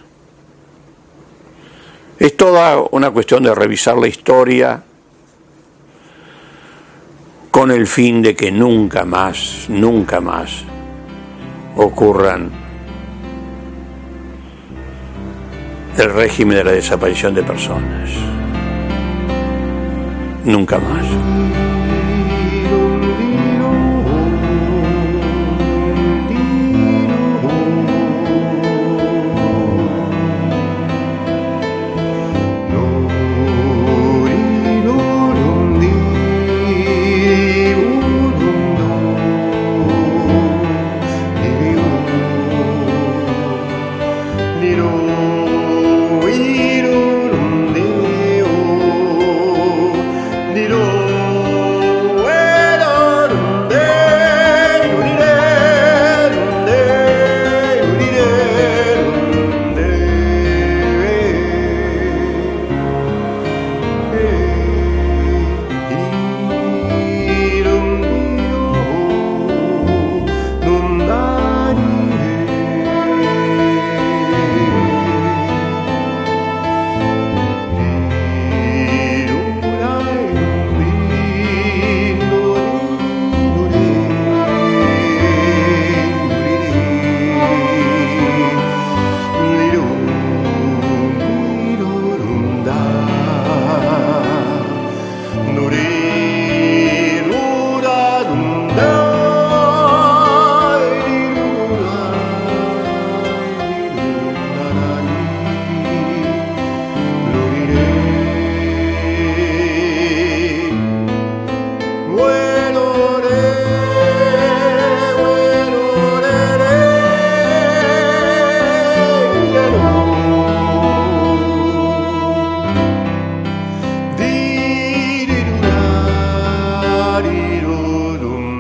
es toda una cuestión de revisar la historia con el fin de que nunca más ocurran el régimen de la desaparición de personas. Nunca más.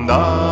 Da